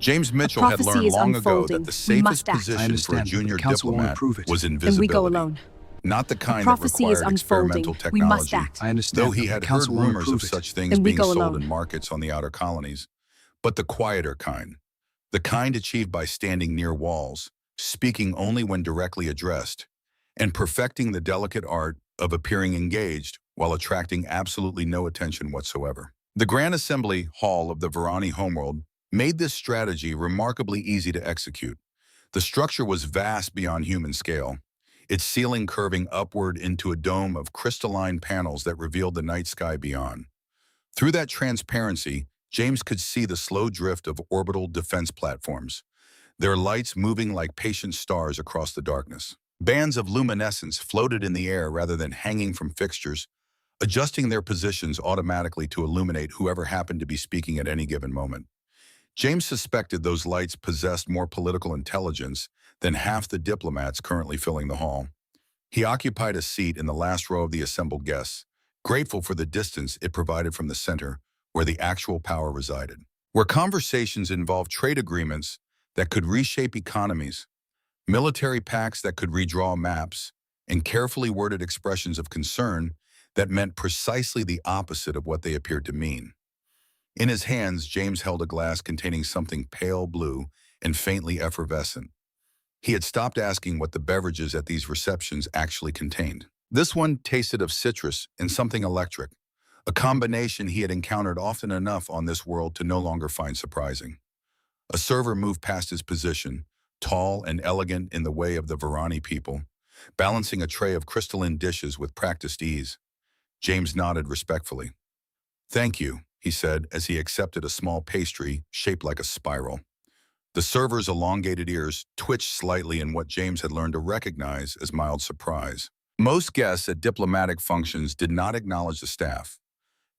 James A Mitchell had learned prophecy is long ago that unfolding. the We safest must act. I position for a understand, but the junior council won't diplomat approve it. was Then we invisibility, go alone. not the A kind that prophecy is required experimental unfolding. We must technology, act. I understand, though he but the had heard council won't rumors of approve it. such things Then we being go sold alone. in markets on the outer colonies, but the quieter kind, the kind achieved by standing near walls, speaking only when directly addressed, and perfecting the delicate art of appearing engaged while attracting absolutely no attention whatsoever. The Grand Assembly Hall of the Varani homeworld made this strategy remarkably easy to execute. The structure was vast beyond human scale, its ceiling curving upward into a dome of crystalline panels that revealed the night sky beyond. Through that transparency, James could see the slow drift of orbital defense platforms, their lights moving like patient stars across the darkness. Bands of luminescence floated in the air rather than hanging from fixtures, adjusting their positions automatically to illuminate whoever happened to be speaking at any given moment. James suspected those lights possessed more political intelligence than half the diplomats currently filling the hall. He occupied a seat in the last row of the assembled guests, grateful for the distance it provided from the center where the actual power resided. Where conversations involved trade agreements that could reshape economies, military pacts that could redraw maps, and carefully worded expressions of concern that meant precisely the opposite of what they appeared to mean. In his hands, James held a glass containing something pale blue and faintly effervescent. He had stopped asking what the beverages at these receptions actually contained. This one tasted of citrus and something electric, a combination he had encountered often enough on this world to no longer find surprising. A server moved past his position, tall and elegant in the way of the Varani people, balancing a tray of crystalline dishes with practiced ease. James nodded respectfully. "Thank you," he said as he accepted a small pastry shaped like a spiral. The server's elongated ears twitched slightly in what James had learned to recognize as mild surprise. Most guests at diplomatic functions did not acknowledge the staff.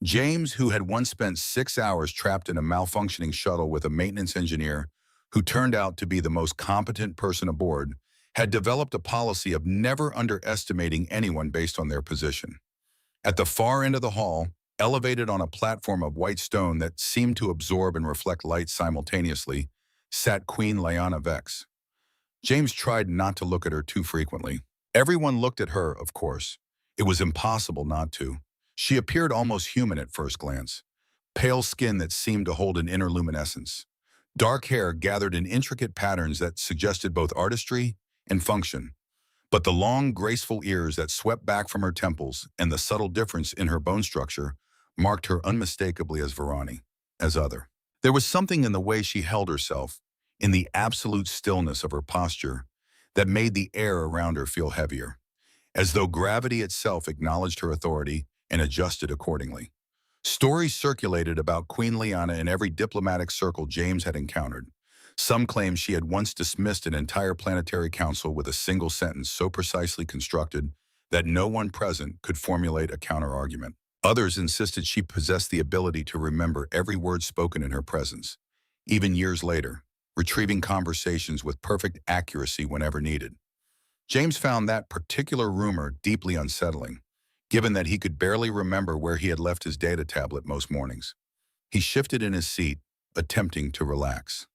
James, who had once spent 6 hours trapped in a malfunctioning shuttle with a maintenance engineer who turned out to be the most competent person aboard, had developed a policy of never underestimating anyone based on their position. At the far end of the hall, elevated on a platform of white stone that seemed to absorb and reflect light simultaneously, sat Queen Lyanna Vex. James tried not to look at her too frequently. Everyone looked at her, of course. It was impossible not to. She appeared almost human at first glance, pale skin that seemed to hold an inner luminescence, dark hair gathered in intricate patterns that suggested both artistry and function. But the long, graceful ears that swept back from her temples and the subtle difference in her bone structure marked her unmistakably as Varani, as other. There was something in the way she held herself, in the absolute stillness of her posture, that made the air around her feel heavier, as though gravity itself acknowledged her authority and adjusted accordingly. Stories circulated about Queen Lyanna in every diplomatic circle James had encountered. Some claimed she had once dismissed an entire planetary council with a single sentence so precisely constructed that no one present could formulate a counter-argument. Others insisted she possessed the ability to remember every word spoken in her presence, even years later, retrieving conversations with perfect accuracy whenever needed. James found that particular rumor deeply unsettling, given that he could barely remember where he had left his data tablet most mornings. He shifted in his seat, attempting to relax.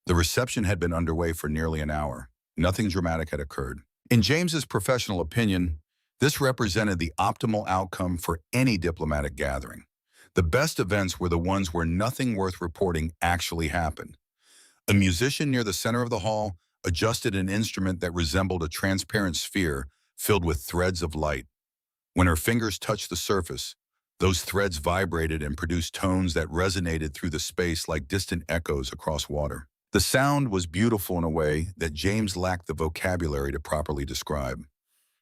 The reception had been underway for nearly an hour. Nothing dramatic had occurred. In James's professional opinion, this represented the optimal outcome for any diplomatic gathering. The best events were the ones where nothing worth reporting actually happened. A musician near the center of the hall adjusted an instrument that resembled a transparent sphere filled with threads of light. When her fingers touched the surface, those threads vibrated and produced tones that resonated through the space like distant echoes across water. The sound was beautiful in a way that James lacked the vocabulary to properly describe.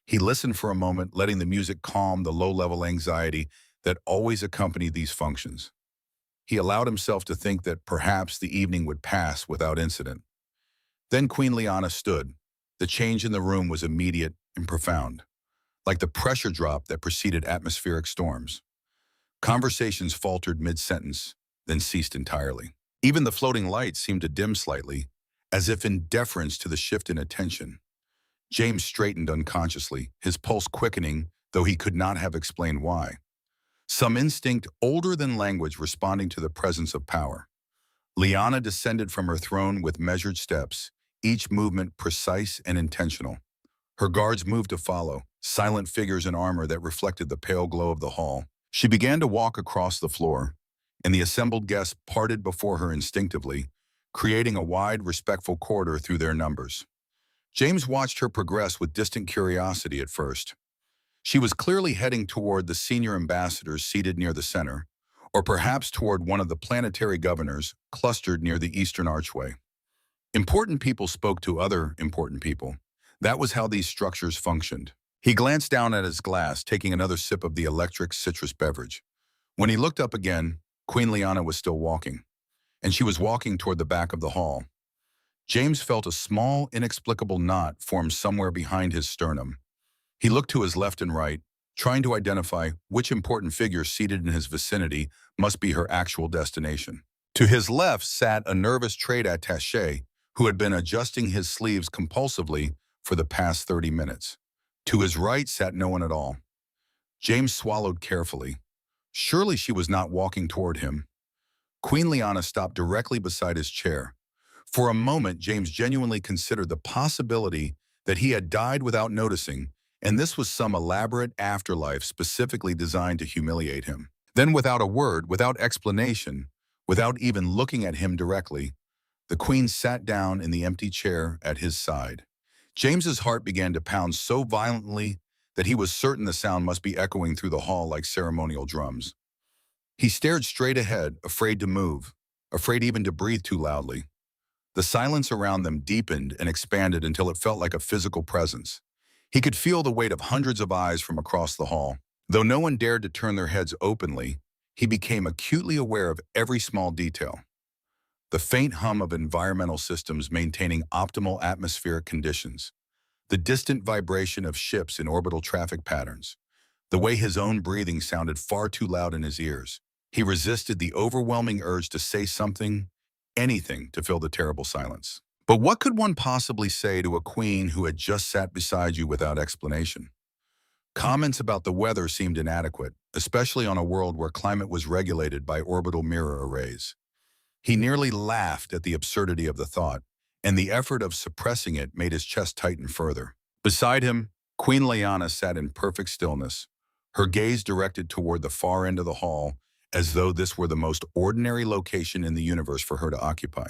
He listened for a moment, letting the music calm the low-level anxiety that always accompanied these functions. He allowed himself to think that perhaps the evening would pass without incident. Then Queen Lyanna stood. The change in the room was immediate and profound, like the pressure drop that preceded atmospheric storms. Conversations faltered mid-sentence, then ceased entirely. Even the floating lights seemed to dim slightly, as if in deference to the shift in attention. James straightened unconsciously, his pulse quickening, though he could not have explained why. Some instinct older than language responding to the presence of power. Liana descended from her throne with measured steps, each movement precise and intentional. Her guards moved to follow, silent figures in armor that reflected the pale glow of the hall. She began to walk across the floor, and the assembled guests parted before her instinctively, creating a wide, respectful corridor through their numbers. James watched her progress with distant curiosity at first. She was clearly heading toward the senior ambassadors seated near the center, or perhaps toward one of the planetary governors clustered near the eastern archway. Important people spoke to other important people. That was how these structures functioned. He glanced down at his glass, taking another sip of the electric citrus beverage. When he looked up again, Queen Liana was still walking, and she was walking toward the back of the hall. James felt a small, inexplicable knot form somewhere behind his sternum. He looked to his left and right, trying to identify which important figure seated in his vicinity must be her actual destination. To his left sat a nervous trade attaché who had been adjusting his sleeves compulsively for the past 30 minutes. To his right sat no one at all. James swallowed carefully. Surely she was not walking toward him. Queen Liana stopped directly beside his chair. For a moment, James genuinely considered the possibility that he had died without noticing, and this was some elaborate afterlife specifically designed to humiliate him. Then, without a word, without explanation, without even looking at him directly, the Queen sat down in the empty chair at his side. James's heart began to pound so violently that he was certain the sound must be echoing through the hall like ceremonial drums. He stared straight ahead, afraid to move, afraid even to breathe too loudly. The silence around them deepened and expanded until it felt like a physical presence. He could feel the weight of hundreds of eyes from across the hall. Though no one dared to turn their heads openly, he became acutely aware of every small detail. The faint hum of environmental systems maintaining optimal atmospheric conditions, the distant vibration of ships in orbital traffic patterns, the way his own breathing sounded far too loud in his ears. He resisted the overwhelming urge to say something, anything to fill the terrible silence. But what could one possibly say to a queen who had just sat beside you without explanation? Comments about the weather seemed inadequate, especially on a world where climate was regulated by orbital mirror arrays. He nearly laughed at the absurdity of the thought, and the effort of suppressing it made his chest tighten further. Beside him, Queen Liana sat in perfect stillness, her gaze directed toward the far end of the hall, as though this were the most ordinary location in the universe for her to occupy.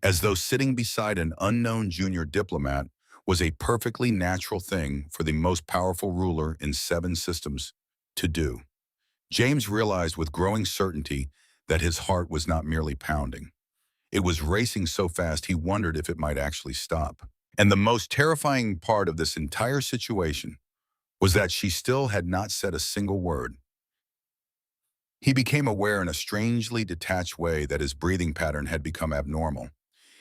As though sitting beside an unknown junior diplomat was a perfectly natural thing for the most powerful ruler in 7 systems to do. James realized with growing certainty that his heart was not merely pounding. It was racing so fast he wondered if it might actually stop. And the most terrifying part of this entire situation was that she still had not said a single word. He became aware in a strangely detached way that his breathing pattern had become abnormal.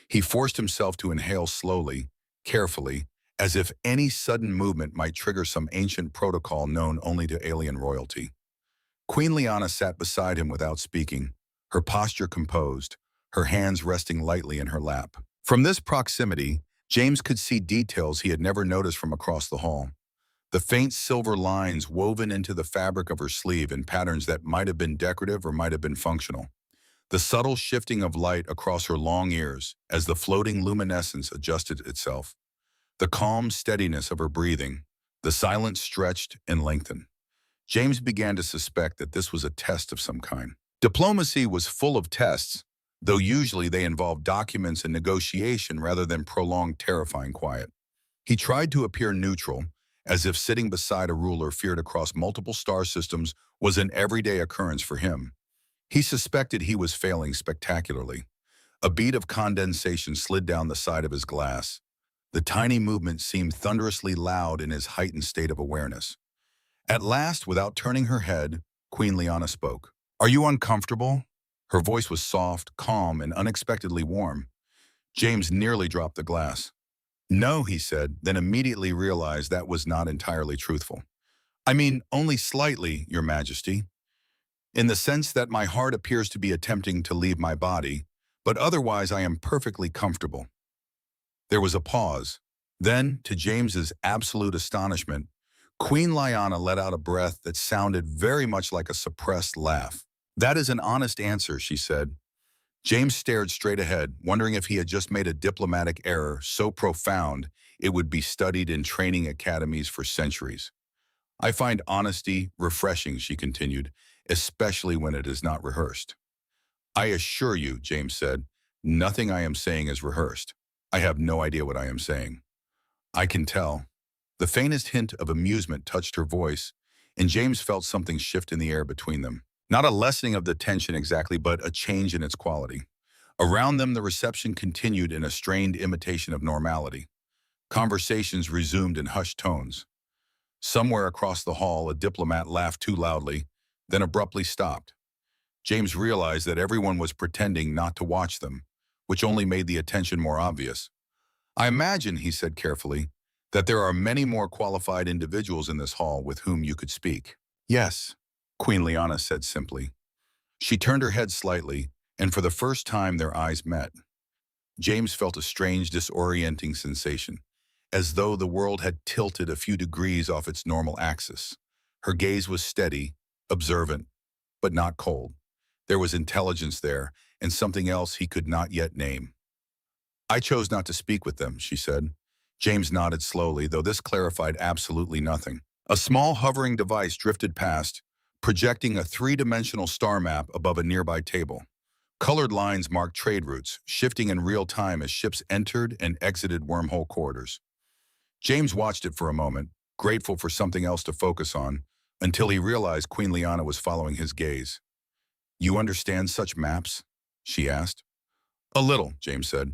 He forced himself to inhale slowly, carefully, as if any sudden movement might trigger some ancient protocol known only to alien royalty. Queen Liana sat beside him without speaking, her posture composed, her hands resting lightly in her lap. From this proximity, James could see details he had never noticed from across the hall. The faint silver lines woven into the fabric of her sleeve in patterns that might have been decorative or might have been functional. The subtle shifting of light across her long ears as the floating luminescence adjusted itself. The calm steadiness of her breathing, the silence stretched and lengthened. James began to suspect that this was a test of some kind. Diplomacy was full of tests, though usually they involved documents and negotiation rather than prolonged terrifying quiet. He tried to appear neutral, as if sitting beside a ruler feared across multiple star systems was an everyday occurrence for him. He suspected he was failing spectacularly. A bead of condensation slid down the side of his glass. The tiny movement seemed thunderously loud in his heightened state of awareness. At last, without turning her head, Queen Liana spoke. "Are you uncomfortable?" Her voice was soft, calm, and unexpectedly warm. James nearly dropped the glass. "No," he said, then immediately realized that was not entirely truthful. "I mean, only slightly, Your Majesty. In the sense that my heart appears to be attempting to leave my body, but otherwise I am perfectly comfortable." There was a pause. Then, to James's absolute astonishment, Queen Liana let out a breath that sounded very much like a suppressed laugh. "That is an honest answer," she said. James stared straight ahead, wondering if he had just made a diplomatic error so profound it would be studied in training academies for centuries. I find honesty refreshing, she continued, especially when it is not rehearsed. I assure you, James said, nothing I am saying is rehearsed. I have no idea what I am saying. I can tell. The faintest hint of amusement touched her voice, and James felt something shift in the air between them. Not a lessening of the tension exactly, but a change in its quality. Around them, the reception continued in a strained imitation of normality. Conversations resumed in hushed tones. Somewhere across the hall, a diplomat laughed too loudly, then abruptly stopped. James realized that everyone was pretending not to watch them, which only made the attention more obvious. I imagine, he said carefully, that there are many more qualified individuals in this hall with whom you could speak. Yes, Queen Liana said simply. She turned her head slightly, and for the first time their eyes met. James felt a strange, disorienting sensation, as though the world had tilted a few degrees off its normal axis. Her gaze was steady, observant, but not cold. There was intelligence there, and something else he could not yet name. I chose not to speak with them, she said. James nodded slowly, though this clarified absolutely nothing. A small hovering device drifted past, projecting a three-dimensional star map above a nearby table. Colored lines marked trade routes, shifting in real time as ships entered and exited wormhole corridors. James watched it for a moment, grateful for something else to focus on, until he realized Queen Liana was following his gaze. You understand such maps? She asked. A little, James said.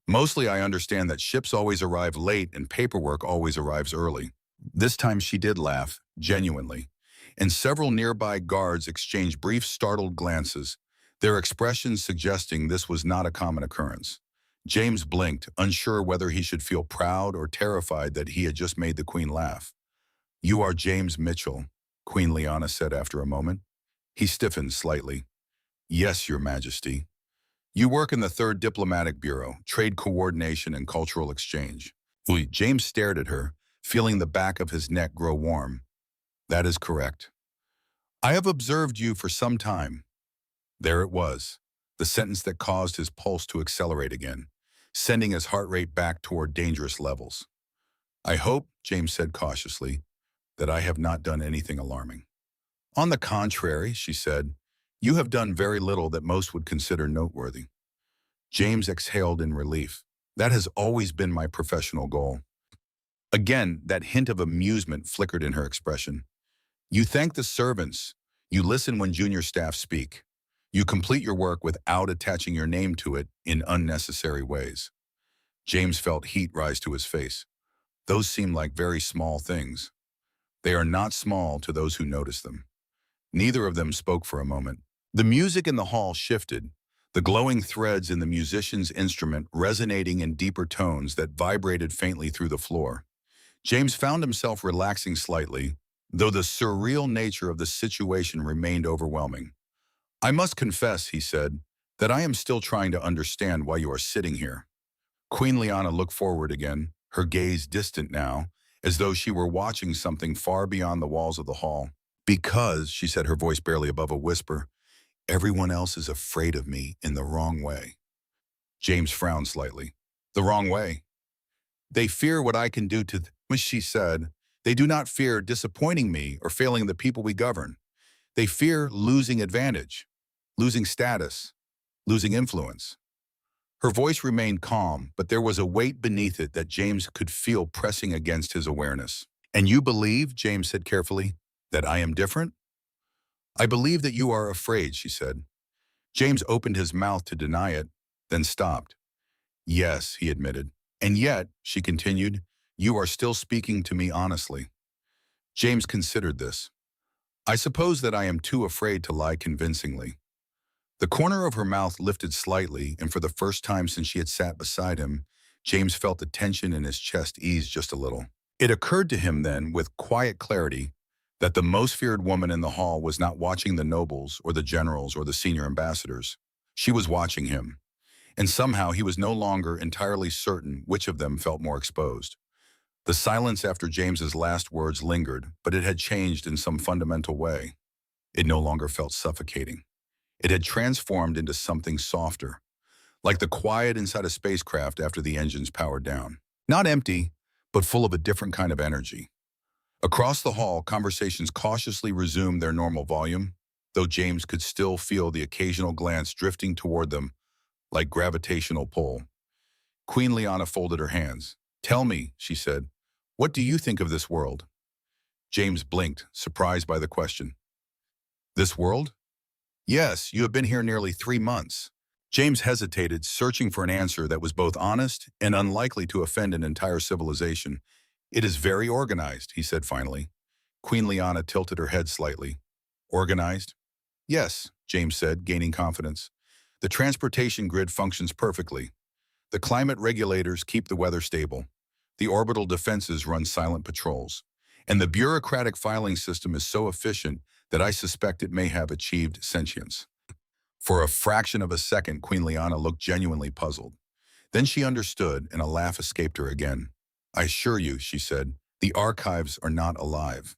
Mostly I understand that ships always arrive late and paperwork always arrives early. This time she did laugh, genuinely, and several nearby guards exchanged brief startled glances, their expressions suggesting this was not a common occurrence. James blinked, unsure whether he should feel proud or terrified that he had just made the Queen laugh. You are James Mitchell, Queen Liana said after a moment. He stiffened slightly. Yes, Your Majesty. You work in the 3rd Diplomatic Bureau, Trade Coordination and Cultural Exchange. James stared at her, feeling the back of his neck grow warm. That is correct. I have observed you for some time. There it was, the sentence that caused his pulse to accelerate again, sending his heart rate back toward dangerous levels. I hope, James said cautiously, that I have not done anything alarming. On the contrary, she said, you have done very little that most would consider noteworthy. James exhaled in relief. That has always been my professional goal. Again, that hint of amusement flickered in her expression. You thank the servants. You listen when junior staff speak. You complete your work without attaching your name to it in unnecessary ways. James felt heat rise to his face. Those seem like very small things. They are not small to those who notice them. Neither of them spoke for a moment. The music in the hall shifted, the glowing threads in the musician's instrument resonating in deeper tones that vibrated faintly through the floor. James found himself relaxing slightly, though the surreal nature of the situation remained overwhelming. I must confess, he said, that I am still trying to understand why you are sitting here. Queen Liana looked forward again, her gaze distant now, as though she were watching something far beyond the walls of the hall. Because, she said, her voice barely above a whisper, everyone else is afraid of me in the wrong way. James frowned slightly. The wrong way? They fear what I can do to them, she said. They do not fear disappointing me or failing the people we govern. They fear losing advantage, losing status, losing influence. Her voice remained calm, but there was a weight beneath it that James could feel pressing against his awareness. And you believe, James said carefully, that I am different? I believe that you are afraid, she said. James opened his mouth to deny it, then stopped. Yes, he admitted. And yet, she continued, you are still speaking to me honestly. James considered this. I suppose that I am too afraid to lie convincingly. The corner of her mouth lifted slightly, and for the first time since she had sat beside him, James felt the tension in his chest ease just a little. It occurred to him then, with quiet clarity, that the most feared woman in the hall was not watching the nobles or the generals or the senior ambassadors. She was watching him, and somehow he was no longer entirely certain which of them felt more exposed. The silence after James's last words lingered, but it had changed in some fundamental way. It no longer felt suffocating. It had transformed into something softer, like the quiet inside a spacecraft after the engines powered down. Not empty, but full of a different kind of energy. Across the hall, conversations cautiously resumed their normal volume, though James could still feel the occasional glance drifting toward them like gravitational pull. Queen Liana folded her hands. "Tell me," she said, "what do you think of this world?" James blinked, surprised by the question. "This world?" "Yes, you have been here nearly 3 months." James hesitated, searching for an answer that was both honest and unlikely to offend an entire civilization. "It is very organized," he said finally. Queen Liana tilted her head slightly. "Organized?" "Yes," James said, gaining confidence. "The transportation grid functions perfectly. The climate regulators keep the weather stable. The orbital defenses run silent patrols. And the bureaucratic filing system is so efficient that I suspect it may have achieved sentience." For a fraction of a second, Queen Liana looked genuinely puzzled. Then she understood, and a laugh escaped her again. "I assure you," she said, "the archives are not alive."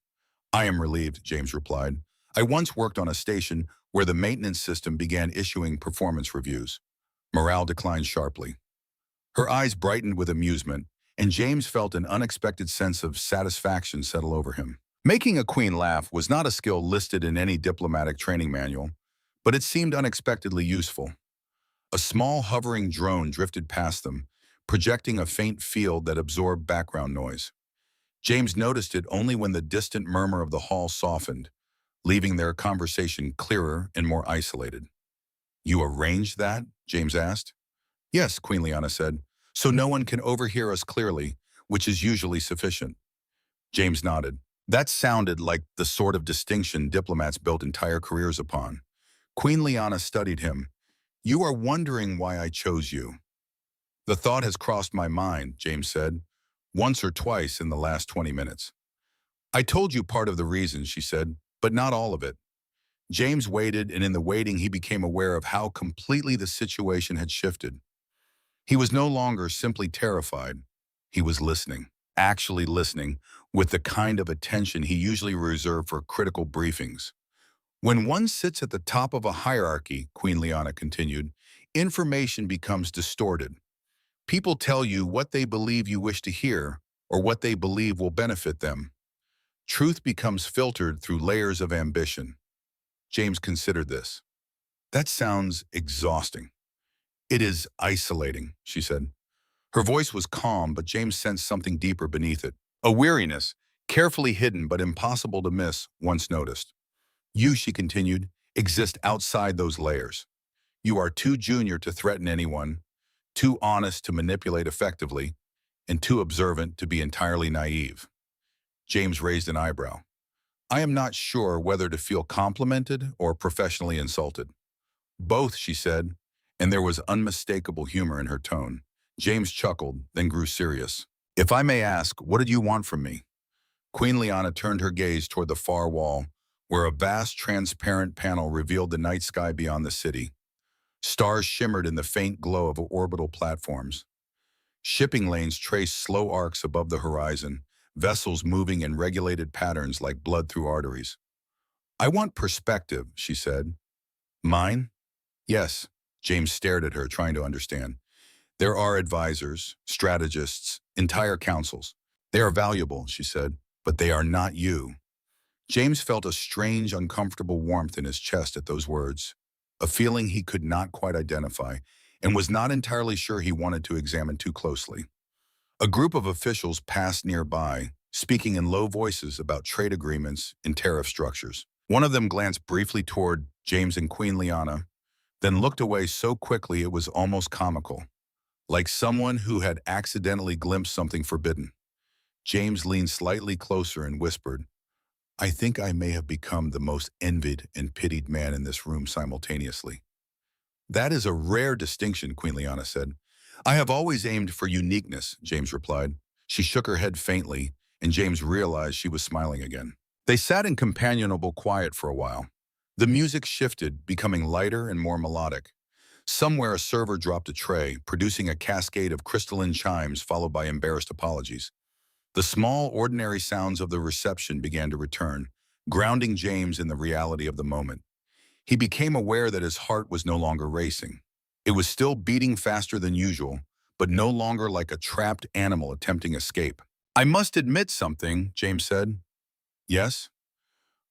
"I am relieved," James replied. "I once worked on a station where the maintenance system began issuing performance reviews." Morale declined sharply. Her eyes brightened with amusement, and James felt an unexpected sense of satisfaction settle over him. Making a queen laugh was not a skill listed in any diplomatic training manual, but it seemed unexpectedly useful. A small hovering drone drifted past them, projecting a faint field that absorbed background noise. James noticed it only when the distant murmur of the hall softened, leaving their conversation clearer and more isolated. "You arranged that?" James asked. "Yes," Queen Liana said, "so no one can overhear us clearly, which is usually sufficient." James nodded. That sounded like the sort of distinction diplomats built entire careers upon. Queen Liana studied him. "You are wondering why I chose you." "The thought has crossed my mind," James said, "once or twice in the last 20 minutes. "I told you part of the reason," she said, "but not all of it." James waited, and in the waiting he became aware of how completely the situation had shifted. He was no longer simply terrified. He was listening, actually listening, with the kind of attention he usually reserved for critical briefings. "When one sits at the top of a hierarchy," Queen Liana continued, "information becomes distorted. People tell you what they believe you wish to hear or what they believe will benefit them. Truth becomes filtered through layers of ambition." James considered this. "That sounds exhausting." "It is isolating," she said. Her voice was calm, but James sensed something deeper beneath it. A weariness, carefully hidden but impossible to miss, once noticed. "You," she continued, "exist outside those layers. You are too junior to threaten anyone, too honest to manipulate effectively, and too observant to be entirely naive." James raised an eyebrow. "I am not sure whether to feel complimented or professionally insulted." "Both," she said, and there was unmistakable humor in her tone. James chuckled, then grew serious. "If I may ask, what did you want from me?" Queen Liana turned her gaze toward the far wall, where a vast transparent panel revealed the night sky beyond the city. Stars shimmered in the faint glow of orbital platforms. Shipping lanes traced slow arcs above the horizon, vessels moving in regulated patterns like blood through arteries. "I want perspective," she said. "Mine?" "Yes." James stared at her, trying to understand. "There are advisors, strategists, entire councils. They are valuable," she said, "but they are not you." James felt a strange, uncomfortable warmth in his chest at those words, a feeling he could not quite identify, and was not entirely sure he wanted to examine too closely. A group of officials passed nearby, speaking in low voices about trade agreements and tariff structures. One of them glanced briefly toward James and Queen Liana, then looked away so quickly it was almost comical, like someone who had accidentally glimpsed something forbidden. James leaned slightly closer and whispered, "I think I may have become the most envied and pitied man in this room simultaneously." "That is a rare distinction," Queen Liana said. "I have always aimed for uniqueness," James replied. She shook her head faintly, and James realized she was smiling again. They sat in companionable quiet for a while. The music shifted, becoming lighter and more melodic. Somewhere a server dropped a tray, producing a cascade of crystalline chimes followed by embarrassed apologies. The small, ordinary sounds of the reception began to return, grounding James in the reality of the moment. He became aware that his heart was no longer racing. It was still beating faster than usual, but no longer like a trapped animal attempting escape. "I must admit something," James said. "Yes?"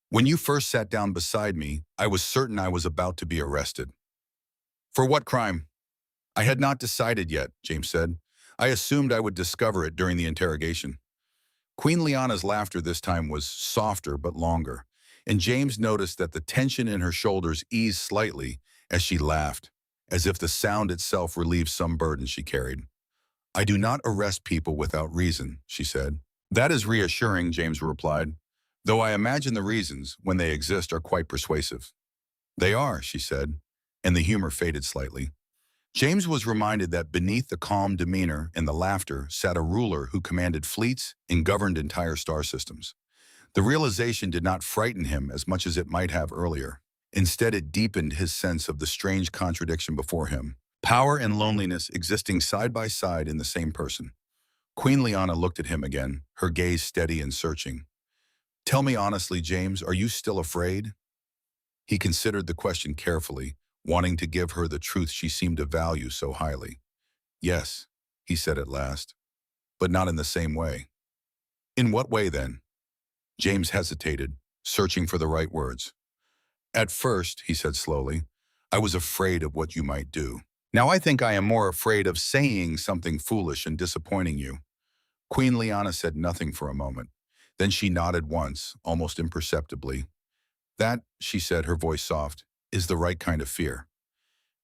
"When you first sat down beside me, I was certain I was about to be arrested." "For what crime?" "I had not decided yet," James said. "I assumed I would discover it during the interrogation." Queen Liana's laughter this time was softer but longer, and James noticed that the tension in her shoulders eased slightly as she laughed, as if the sound itself relieved some burden she carried. "I do not arrest people without reason," she said. "That is reassuring," James replied, "though I imagine the reasons, when they exist, are quite persuasive." "They are," she said, and the humor faded slightly. James was reminded that beneath the calm demeanor and the laughter sat a ruler who commanded fleets and governed entire star systems. The realization did not frighten him as much as it might have earlier. Instead, it deepened his sense of the strange contradiction before him. Power and loneliness existing side by side in the same person. Queen Liana looked at him again, her gaze steady and searching. "Tell me honestly, James, are you still afraid?" He considered the question carefully, wanting to give her the truth she seemed to value so highly. "Yes," he said at last, "but not in the same way." "In what way, then?" James hesitated, searching for the right words. "At first," he said slowly, "I was afraid of what you might do. Now I think I am more afraid of saying something foolish and disappointing you." Queen Liana said nothing for a moment. Then she nodded once, almost imperceptibly. "That," she said, her voice soft, "is the right kind of fear."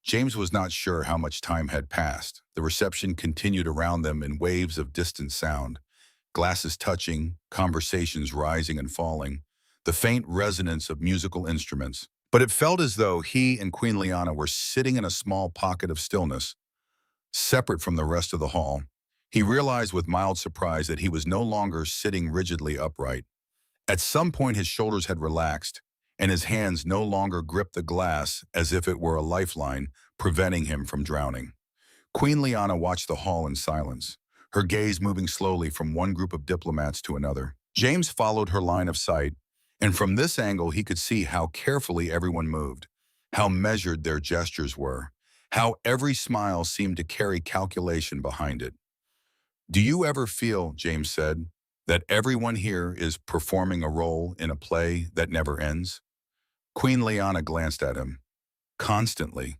James was not sure how much time had passed. The reception continued around them in waves of distant sound, glasses touching, conversations rising and falling, the faint resonance of musical instruments. But it felt as though he and Queen Liana were sitting in a small pocket of stillness, separate from the rest of the hall. He realized with mild surprise that he was no longer sitting rigidly upright. At some point his shoulders had relaxed, and his hands no longer gripped the glass as if it were a lifeline, preventing him from drowning. Queen Liana watched the hall in silence, her gaze moving slowly from one group of diplomats to another. James followed her line of sight, and from this angle he could see how carefully everyone moved, how measured their gestures were, how every smile seemed to carry calculation behind it. "Do you ever feel," James said, "that everyone here is performing a role in a play that never ends?" Queen Liana glanced at him. "Constantly."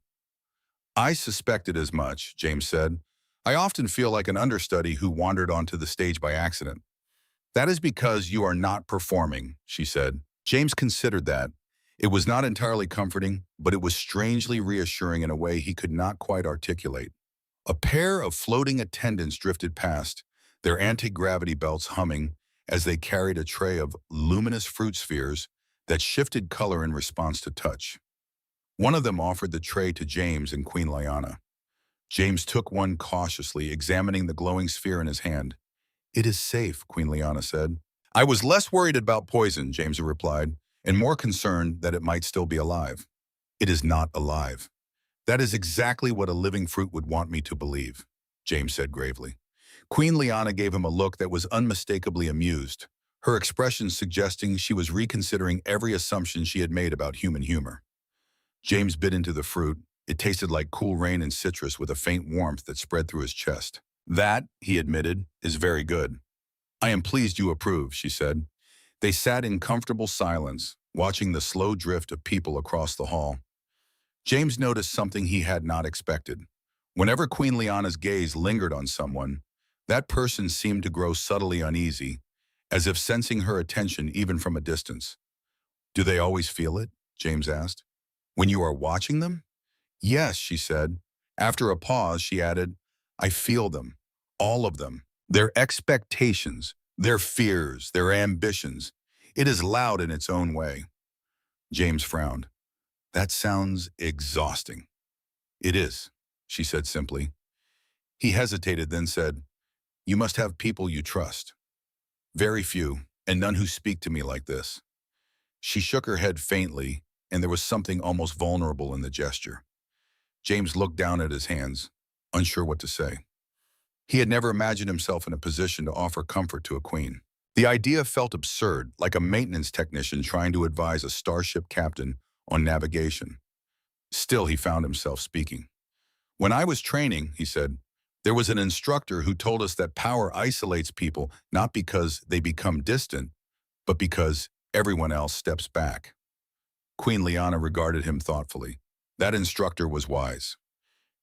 "I suspected as much," James said. "I often feel like an understudy who wandered onto the stage by accident." "That is because you are not performing," she said. James considered that. It was not entirely comforting, but it was strangely reassuring in a way he could not quite articulate. A pair of floating attendants drifted past, their anti-gravity belts humming as they carried a tray of luminous fruit spheres that shifted color in response to touch. One of them offered the tray to James and Queen Liana. James took one cautiously, examining the glowing sphere in his hand. "It is safe," Queen Liana said. "I was less worried about poison," James replied, "and more concerned that it might still be alive." "It is not alive." "That is exactly what a living fruit would want me to believe," James said gravely. Queen Liana gave him a look that was unmistakably amused, her expression suggesting she was reconsidering every assumption she had made about human humor. James bit into the fruit. It tasted like cool rain and citrus with a faint warmth that spread through his chest. "That," he admitted, "is very good." "I am pleased you approve," she said. They sat in comfortable silence, watching the slow drift of people across the hall. James noticed something he had not expected. Whenever Queen Liana's gaze lingered on someone, that person seemed to grow subtly uneasy, as if sensing her attention even from a distance. "Do they always feel it?" James asked. "When you are watching them?" "Yes," she said. After a pause, she added, "I feel them, all of them, their expectations, their fears, their ambitions. It is loud in its own way." James frowned. "That sounds exhausting." "It is," she said simply. He hesitated, then said, "You must have people you trust." "Very few, and none who speak to me like this." She shook her head faintly, and there was something almost vulnerable in the gesture. James looked down at his hands, unsure what to say. He had never imagined himself in a position to offer comfort to a queen. The idea felt absurd, like a maintenance technician trying to advise a starship captain on navigation. Still, he found himself speaking. When I was training, he said, there was an instructor who told us that power isolates people not because they become distant, but because everyone else steps back. Queen Liana regarded him thoughtfully. That instructor was wise.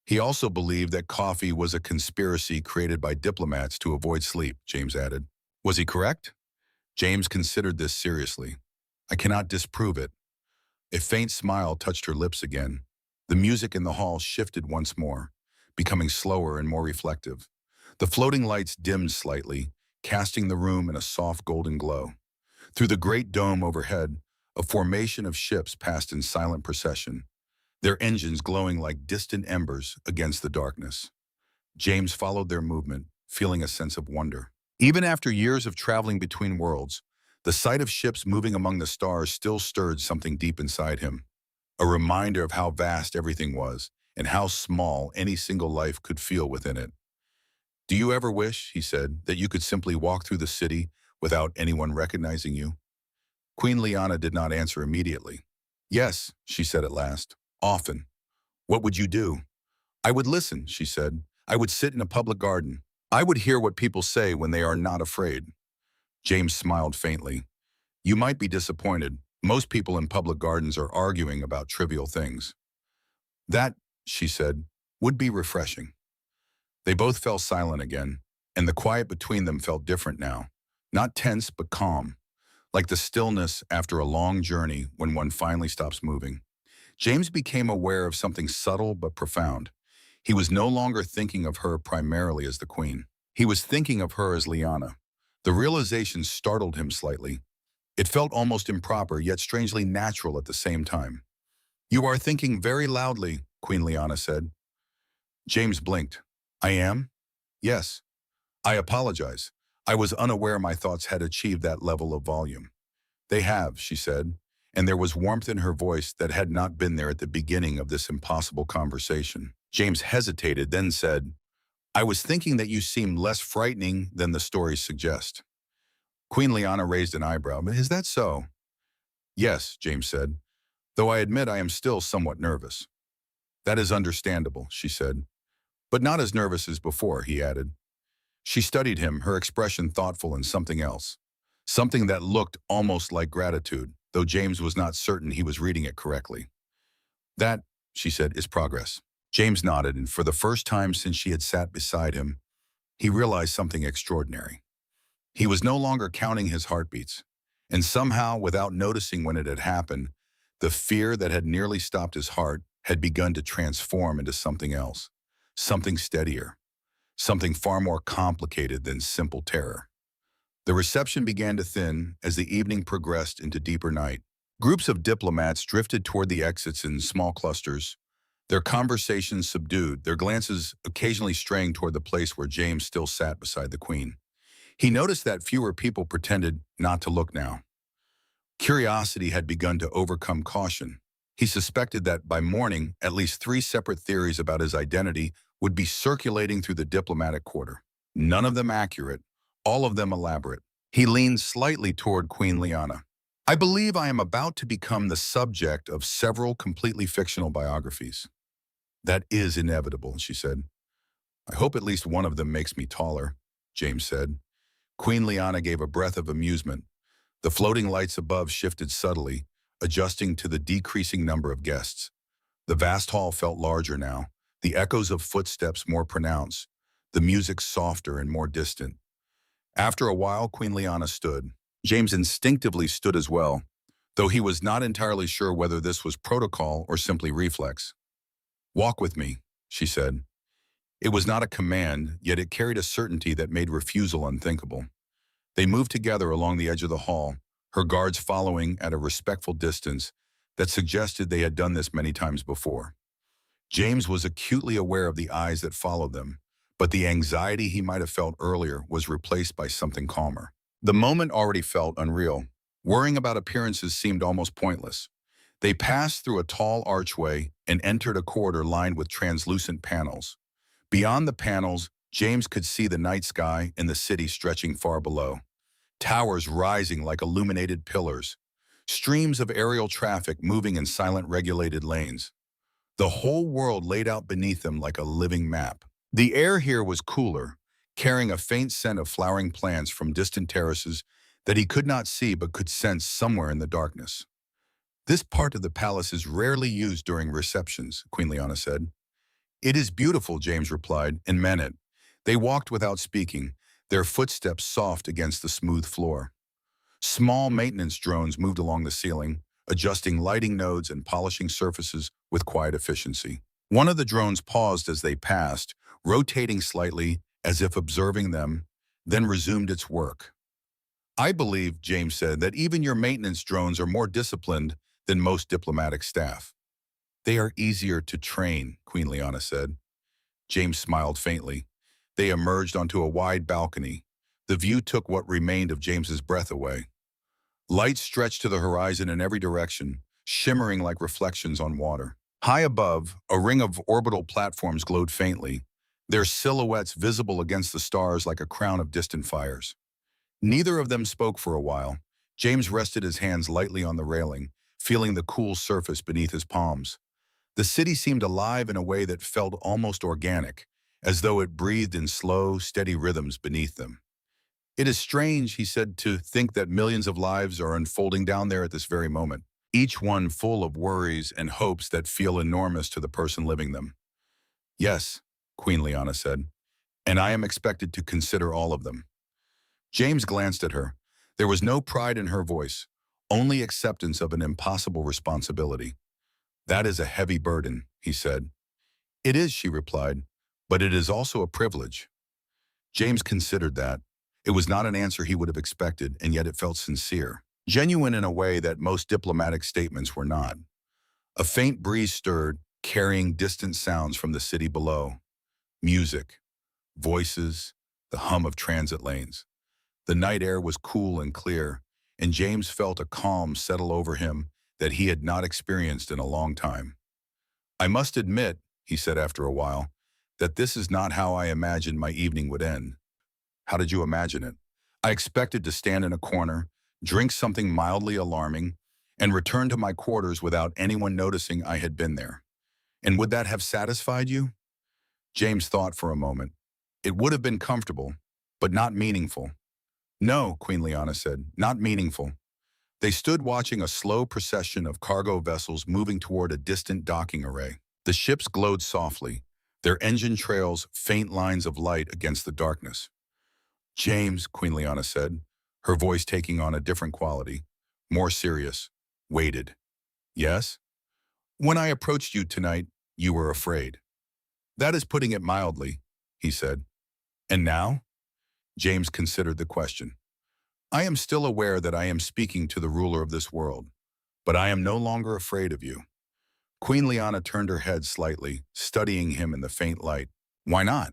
He also believed that coffee was a conspiracy created by diplomats to avoid sleep, James added. Was he correct? James considered this seriously. I cannot disprove it. A faint smile touched her lips again. The music in the hall shifted once more, becoming slower and more reflective. The floating lights dimmed slightly, casting the room in a soft golden glow. Through the great dome overhead, a formation of ships passed in silent procession, their engines glowing like distant embers against the darkness. James followed their movement, feeling a sense of wonder. Even after years of traveling between worlds, the sight of ships moving among the stars still stirred something deep inside him, a reminder of how vast everything was and how small any single life could feel within it. Do you ever wish, he said, that you could simply walk through the city without anyone recognizing you? Queen Liana did not answer immediately. Yes, she said at last, often. What would you do? I would listen, she said. I would sit in a public garden. I would hear what people say when they are not afraid. James smiled faintly. You might be disappointed. Most people in public gardens are arguing about trivial things. That, she said, would be refreshing. They both fell silent again, and the quiet between them felt different now. Not tense, but calm, like the stillness after a long journey when one finally stops moving. James became aware of something subtle but profound. He was no longer thinking of her primarily as the queen. He was thinking of her as Liana. The realization startled him slightly. It felt almost improper, yet strangely natural at the same time. You are thinking very loudly, Queen Liana said. James blinked. I am? Yes. I apologize. I was unaware my thoughts had achieved that level of volume. They have, she said, and there was warmth in her voice that had not been there at the beginning of this impossible conversation. James hesitated, then said, I was thinking that you seemed less frightening than the stories suggest. Queen Liana raised an eyebrow. Is that so? Yes, James said, though I admit I am still somewhat nervous. That is understandable, she said, but not as nervous as before, he added. She studied him, her expression thoughtful in something else, something that looked almost like gratitude, though James was not certain he was reading it correctly. That, she said, is progress. James nodded, and for the first time since she had sat beside him, he realized something extraordinary. He was no longer counting his heartbeats, and somehow, without noticing when it had happened, the fear that had nearly stopped his heart had begun to transform into something else, something steadier, something far more complicated than simple terror. The reception began to thin as the evening progressed into deeper night. Groups of diplomats drifted toward the exits in small clusters, their conversations subdued, their glances occasionally straying toward the place where James still sat beside the Queen. He noticed that fewer people pretended not to look now. Curiosity had begun to overcome caution. He suspected that by morning, at least 3 separate theories about his identity would be circulating through the diplomatic quarter. None of them accurate, all of them elaborate. He leaned slightly toward Queen Liana. I believe I am about to become the subject of several completely fictional biographies. That is inevitable, she said. I hope at least one of them makes me taller, James said. Queen Liana gave a breath of amusement. The floating lights above shifted subtly, adjusting to the decreasing number of guests. The vast hall felt larger now, the echoes of footsteps more pronounced, the music softer and more distant. After a while, Queen Liana stood. James instinctively stood as well, though he was not entirely sure whether this was protocol or simply reflex. Walk with me, she said. It was not a command, yet it carried a certainty that made refusal unthinkable. They moved together along the edge of the hall, her guards following at a respectful distance that suggested they had done this many times before. James was acutely aware of the eyes that followed them, but the anxiety he might have felt earlier was replaced by something calmer. The moment already felt unreal. Worrying about appearances seemed almost pointless. They passed through a tall archway and entered a corridor lined with translucent panels. Beyond the panels, James could see the night sky and the city stretching far below. Towers rising like illuminated pillars, streams of aerial traffic moving in silent regulated lanes. The whole world laid out beneath them like a living map. The air here was cooler, carrying a faint scent of flowering plants from distant terraces that he could not see but could sense somewhere in the darkness. This part of the palace is rarely used during receptions, Queen Liana said. It is beautiful, James replied, and meant it. They walked without speaking, their footsteps soft against the smooth floor. Small maintenance drones moved along the ceiling, adjusting lighting nodes and polishing surfaces with quiet efficiency. One of the drones paused as they passed, rotating slightly as if observing them, then resumed its work. I believe, James said, that even your maintenance drones are more disciplined than most diplomatic staff. They are easier to train, Queen Liana said. James smiled faintly. They emerged onto a wide balcony. The view took what remained of James's breath away. Lights stretched to the horizon in every direction, shimmering like reflections on water. High above, a ring of orbital platforms glowed faintly, their silhouettes visible against the stars like a crown of distant fires. Neither of them spoke for a while. James rested his hands lightly on the railing, feeling the cool surface beneath his palms. The city seemed alive in a way that felt almost organic, as though it breathed in slow, steady rhythms beneath them. It is strange, he said, to think that millions of lives are unfolding down there at this very moment, each one full of worries and hopes that feel enormous to the person living them. Yes, Queen Liana said, and I am expected to consider all of them. James glanced at her. There was no pride in her voice, only acceptance of an impossible responsibility. That is a heavy burden, he said. It is, she replied, but it is also a privilege. James considered that. It was not an answer he would have expected, and yet it felt sincere, genuine in a way that most diplomatic statements were not. A faint breeze stirred, carrying distant sounds from the city below. Music, voices, the hum of transit lanes. The night air was cool and clear, and James felt a calm settle over him that he had not experienced in a long time. I must admit, he said after a while, that this is not how I imagined my evening would end. How did you imagine it? I expected to stand in a corner, drink something mildly alarming, and return to my quarters without anyone noticing I had been there. And would that have satisfied you? James thought for a moment. It would have been comfortable, but not meaningful. No, Queen Liana said, not meaningful. They stood watching a slow procession of cargo vessels moving toward a distant docking array. The ships glowed softly, their engine trails faint lines of light against the darkness. James, Queen Liana said, her voice taking on a different quality, more serious, waited. Yes? When I approached you tonight, you were afraid. That is putting it mildly, he said. And now? James considered the question. I am still aware that I am speaking to the ruler of this world, but I am no longer afraid of you. Queen Liana turned her head slightly, studying him in the faint light. Why not?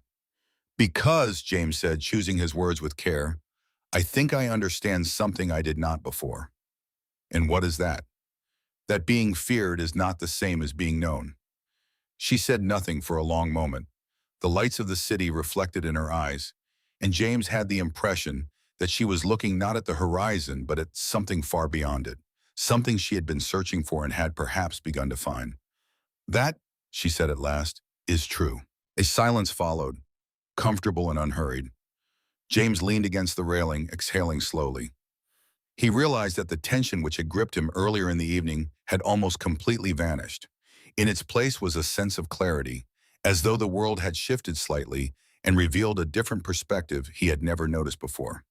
Because, James said, choosing his words with care, I think I understand something I did not before. And what is that? That being feared is not the same as being known. She said nothing for a long moment. The lights of the city reflected in her eyes, and James had the impression that she was looking not at the horizon, but at something far beyond it, something she had been searching for and had perhaps begun to find. That, she said at last, is true. A silence followed, comfortable and unhurried. James leaned against the railing, exhaling slowly. He realized that the tension which had gripped him earlier in the evening had almost completely vanished. In its place was a sense of clarity, as though the world had shifted slightly and revealed a different perspective he had never noticed before.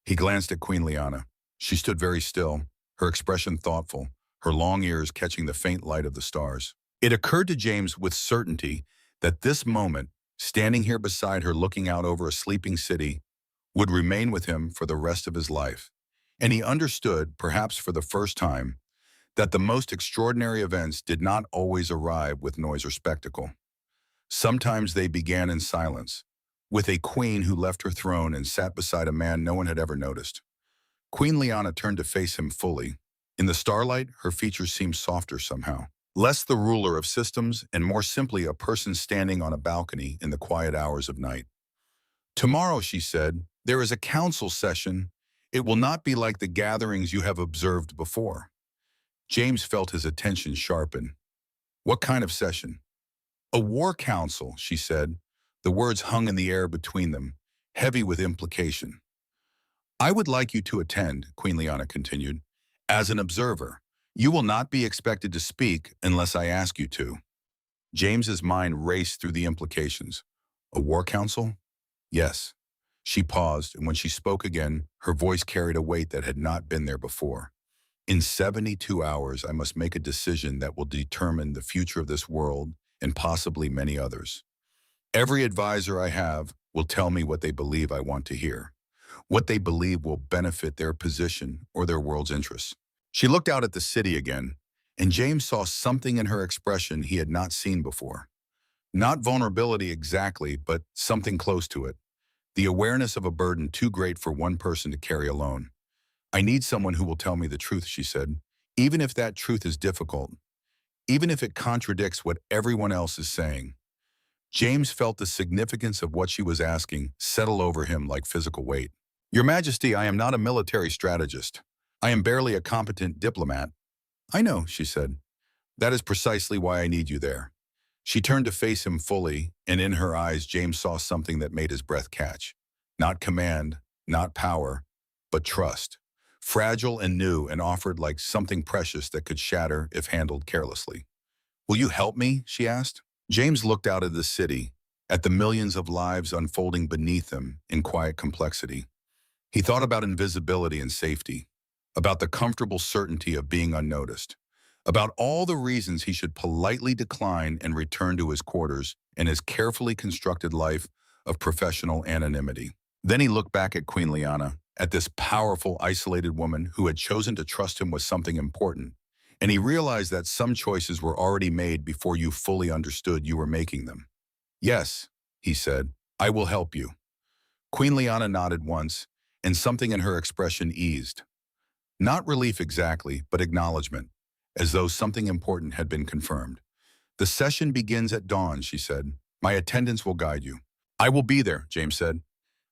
He glanced at Queen Liana. She stood very still, her expression thoughtful, her long ears catching the faint light of the stars. It occurred to James with certainty that this moment, standing here beside her looking out over a sleeping city, would remain with him for the rest of his life. And he understood, perhaps for the first time, that the most extraordinary events did not always arrive with noise or spectacle. Sometimes they began in silence, with a queen who left her throne and sat beside a man no one had ever noticed. Queen Liana turned to face him fully. In the starlight, her features seemed softer somehow. Less the ruler of systems and more simply a person standing on a balcony in the quiet hours of night. Tomorrow, she said, there is a council session. It will not be like the gatherings you have observed before. James felt his attention sharpen. What kind of session? A war council, she said. The words hung in the air between them, heavy with implication. I would like you to attend, Queen Liana continued, as an observer. You will not be expected to speak unless I ask you to. James's mind raced through the implications. A war council? Yes. She paused, and when she spoke again, her voice carried a weight that had not been there before. In 72 hours, I must make a decision that will determine the future of this world and possibly many others. Every advisor I have will tell me what they believe I want to hear, what they believe will benefit their position or their world's interests. She looked out at the city again, and James saw something in her expression he had not seen before. Not vulnerability exactly, but something close to it. The awareness of a burden too great for one person to carry alone. I need someone who will tell me the truth, she said, even if that truth is difficult, even if it contradicts what everyone else is saying. James felt the significance of what she was asking settle over him like physical weight. Your Majesty, I am not a military strategist. I am barely a competent diplomat. I know, she said. That is precisely why I need you there. She turned to face him fully, and in her eyes, James saw something that made his breath catch. Not command, not power, but trust. Fragile and new and offered like something precious that could shatter if handled carelessly. Will you help me? She asked. James looked out at the city, at the millions of lives unfolding beneath him in quiet complexity. He thought about invisibility and safety, about the comfortable certainty of being unnoticed, about all the reasons he should politely decline and return to his quarters and his carefully constructed life of professional anonymity. Then he looked back at Queen Liana, at this powerful, isolated woman who had chosen to trust him with something important, and he realized that some choices were already made before you fully understood you were making them. Yes, he said, I will help you. Queen Liana nodded once, and something in her expression eased. Not relief exactly, but acknowledgement, as though something important had been confirmed. The session begins at dawn, she said. My attendants will guide you. I will be there, James said.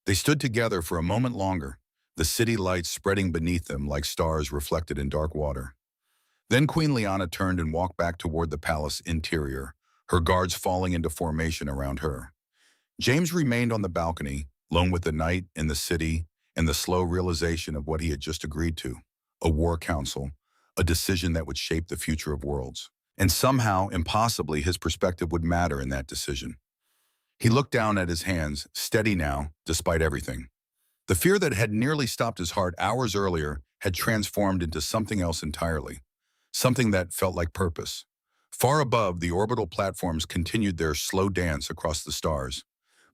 They stood together for a moment longer, the city lights spreading beneath them like stars reflected in dark water. Then Queen Liana turned and walked back toward the palace interior, her guards falling into formation around her. James remained on the balcony, alone with the night in the city and the slow realization of what he had just agreed to, a war council, a decision that would shape the future of worlds. And somehow, impossibly, his perspective would matter in that decision. He looked down at his hands, steady now, despite everything. The fear that had nearly stopped his heart hours earlier had transformed into something else entirely, something that felt like purpose. Far above, the orbital platforms continued their slow dance across the stars.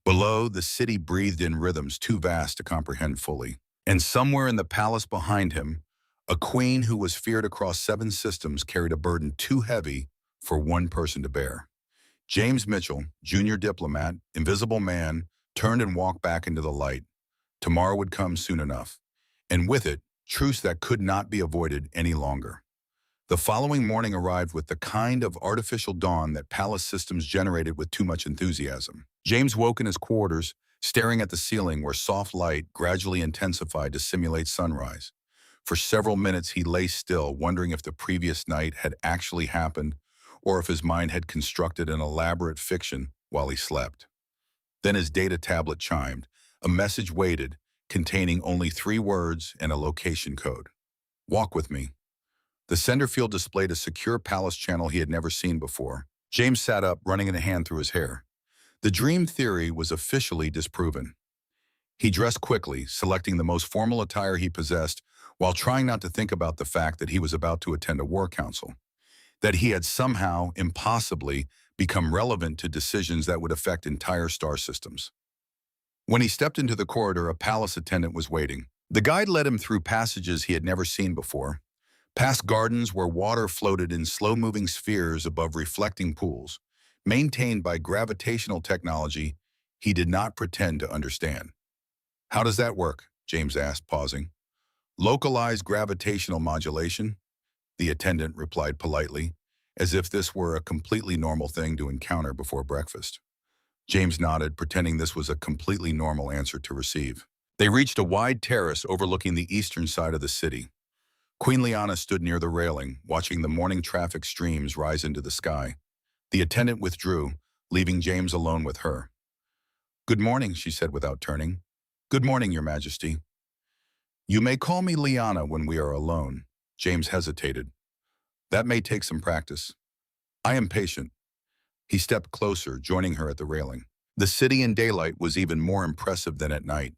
Below, the city breathed in rhythms too vast to comprehend fully. And somewhere in the palace behind him, a queen who was feared across 7 systems carried a burden too heavy for one person to bear. James Mitchell, junior diplomat, invisible man, turned and walked back into the light. Tomorrow would come soon enough, and with it, truce that could not be avoided any longer. The following morning arrived with the kind of artificial dawn that palace systems generated with too much enthusiasm. James woke in his quarters, staring at the ceiling where soft light gradually intensified to simulate sunrise. For several minutes he lay still, wondering if the previous night had actually happened or if his mind had constructed an elaborate fiction while he slept. Then his data tablet chimed. A message waited, containing only 3 words and a location code. Walk with me. The sender field displayed a secure palace channel he had never seen before. James sat up, running a hand through his hair. The dream theory was officially disproven. He dressed quickly, selecting the most formal attire he possessed, while trying not to think about the fact that he was about to attend a war council, that he had somehow, impossibly, become relevant to decisions that would affect entire star systems. When he stepped into the corridor, a palace attendant was waiting. The guide led him through passages he had never seen before, past gardens where water floated in slow-moving spheres above reflecting pools, maintained by gravitational technology he did not pretend to understand. How does that work? James asked, pausing. Localized gravitational modulation? The attendant replied politely, as if this were a completely normal thing to encounter before breakfast. James nodded, pretending this was a completely normal answer to receive. They reached a wide terrace overlooking the eastern side of the city. Queen Liana stood near the railing, watching the morning traffic streams rise into the sky. The attendant withdrew, leaving James alone with her. "Good morning," she said without turning. "Good morning, Your Majesty." "You may call me Liana when we are alone." James hesitated. "That may take some practice." "I am patient." He stepped closer, joining her at the railing. The city in daylight was even more impressive than at night.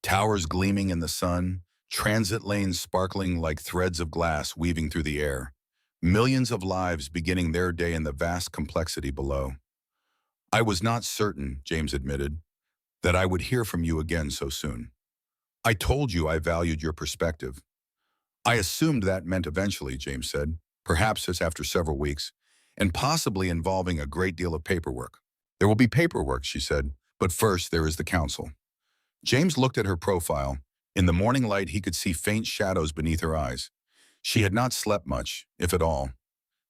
Towers gleaming in the sun, transit lanes sparkling like threads of glass weaving through the air. Millions of lives beginning their day in the vast complexity below. "I was not certain," James admitted, "that I would hear from you again so soon. I told you I valued your perspective." "I assumed that meant eventually," James said, "perhaps it's after several weeks, and possibly involving a great deal of paperwork." "There will be paperwork," she said, "but first there is the council." James looked at her profile. In the morning light, he could see faint shadows beneath her eyes. She had not slept much, if at all.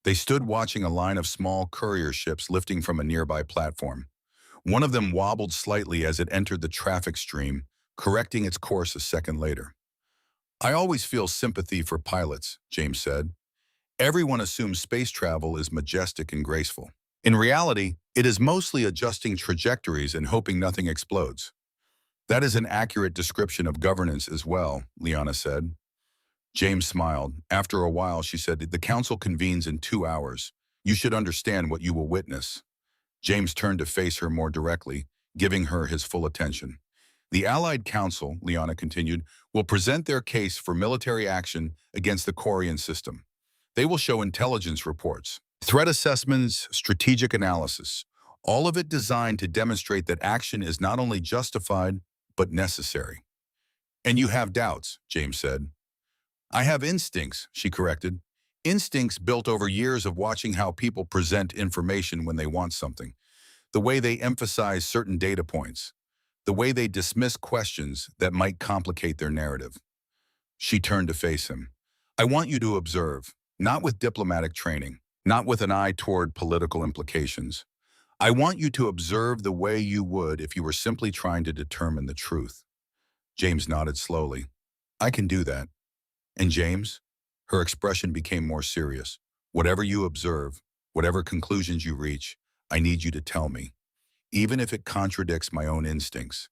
They stood watching a line of small courier ships lifting from a nearby platform. One of them wobbled slightly as it entered the traffic stream, correcting its course a second later. "I always feel sympathy for pilots," James said. "Everyone assumes space travel is majestic and graceful. In reality, it is mostly adjusting trajectories and hoping nothing explodes." "That is an accurate description of governance as well," Liana said. James smiled. After a while, she said, "The council convenes in 2 hours. You should understand what you will witness." James turned to face her more directly, giving her his full attention. "The Allied Council," Liana continued, "will present their case for military action against the Korean system. They will show intelligence reports, threat assessments, strategic analysis, all of it designed to demonstrate that action is not only justified, but necessary." "And you have doubts," James said. "I have instincts," she corrected. "Instincts built over years of watching how people present information when they want something. The way they emphasize certain data points. The way they dismiss questions that might complicate their narrative." She turned to face him. "I want you to observe, not with diplomatic training, not with an eye toward political implications. I want you to observe the way you would if you were simply trying to determine the truth." James nodded slowly. "I can do that." "And James?" Her expression became more serious. "Whatever you observe, whatever conclusions you reach, I need you to tell me. Even if it contradicts my own instincts.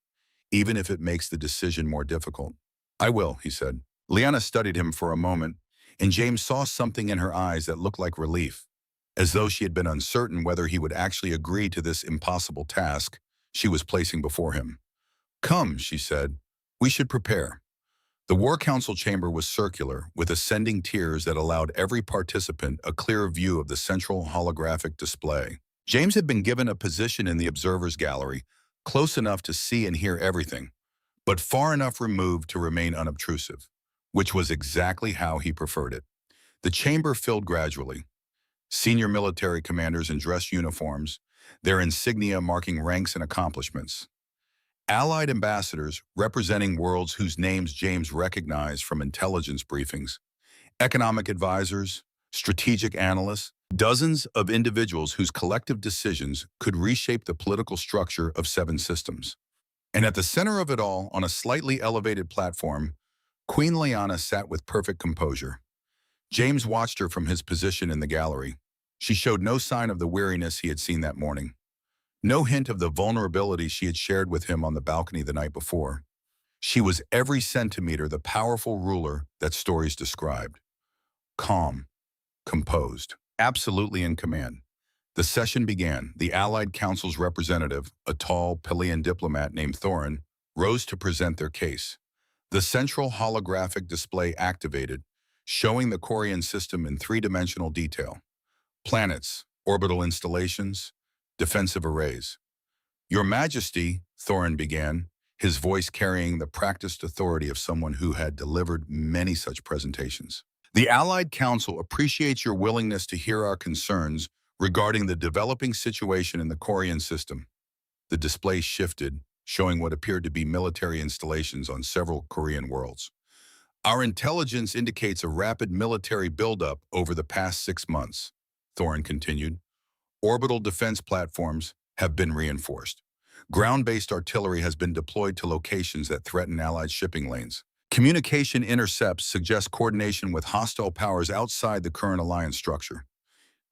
Even if it makes the decision more difficult." "I will," he said. Liana studied him for a moment, and James saw something in her eyes that looked like relief, as though she had been uncertain whether he would actually agree to this impossible task she was placing before him. "Come," she said, "we should prepare." The War Council chamber was circular, with ascending tiers that allowed every participant a clear view of the central holographic display. James had been given a position in the observer's gallery, close enough to see and hear everything, but far enough removed to remain unobtrusive, which was exactly how he preferred it. The chamber filled gradually. Senior military commanders in dress uniforms, their insignia marking ranks and accomplishments. Allied ambassadors representing worlds whose names James recognized from intelligence briefings. Economic advisors, strategic analysts, dozens of individuals whose collective decisions could reshape the political structure of 7 systems. And at the center of it all, on a slightly elevated platform, Queen Liana sat with perfect composure. James watched her from his position in the gallery. She showed no sign of the weariness he had seen that morning. No hint of the vulnerability she had shared with him on the balcony the night before. She was every centimeter the powerful ruler that stories described. Calm, composed, absolutely in command. The session began. The Allied Council's representative, a tall, Pelian diplomat named Thorin, rose to present their case. The central holographic display activated, showing the Korean system in 3-dimensional detail. Planets, orbital installations, defensive arrays. "Your Majesty," Thorin began, his voice carrying the practiced authority of someone who had delivered many such presentations. "The Allied Council appreciates your willingness to hear our concerns regarding the developing situation in the Korean system." The display shifted, showing what appeared to be military installations on several Korean worlds. "Our intelligence indicates a rapid military buildup over the past 6 months," Thorin continued. "Orbital defense platforms have been reinforced. Ground-based artillery has been deployed to locations that threaten Allied shipping lanes. Communication intercepts suggest coordination with hostile powers outside the current alliance structure.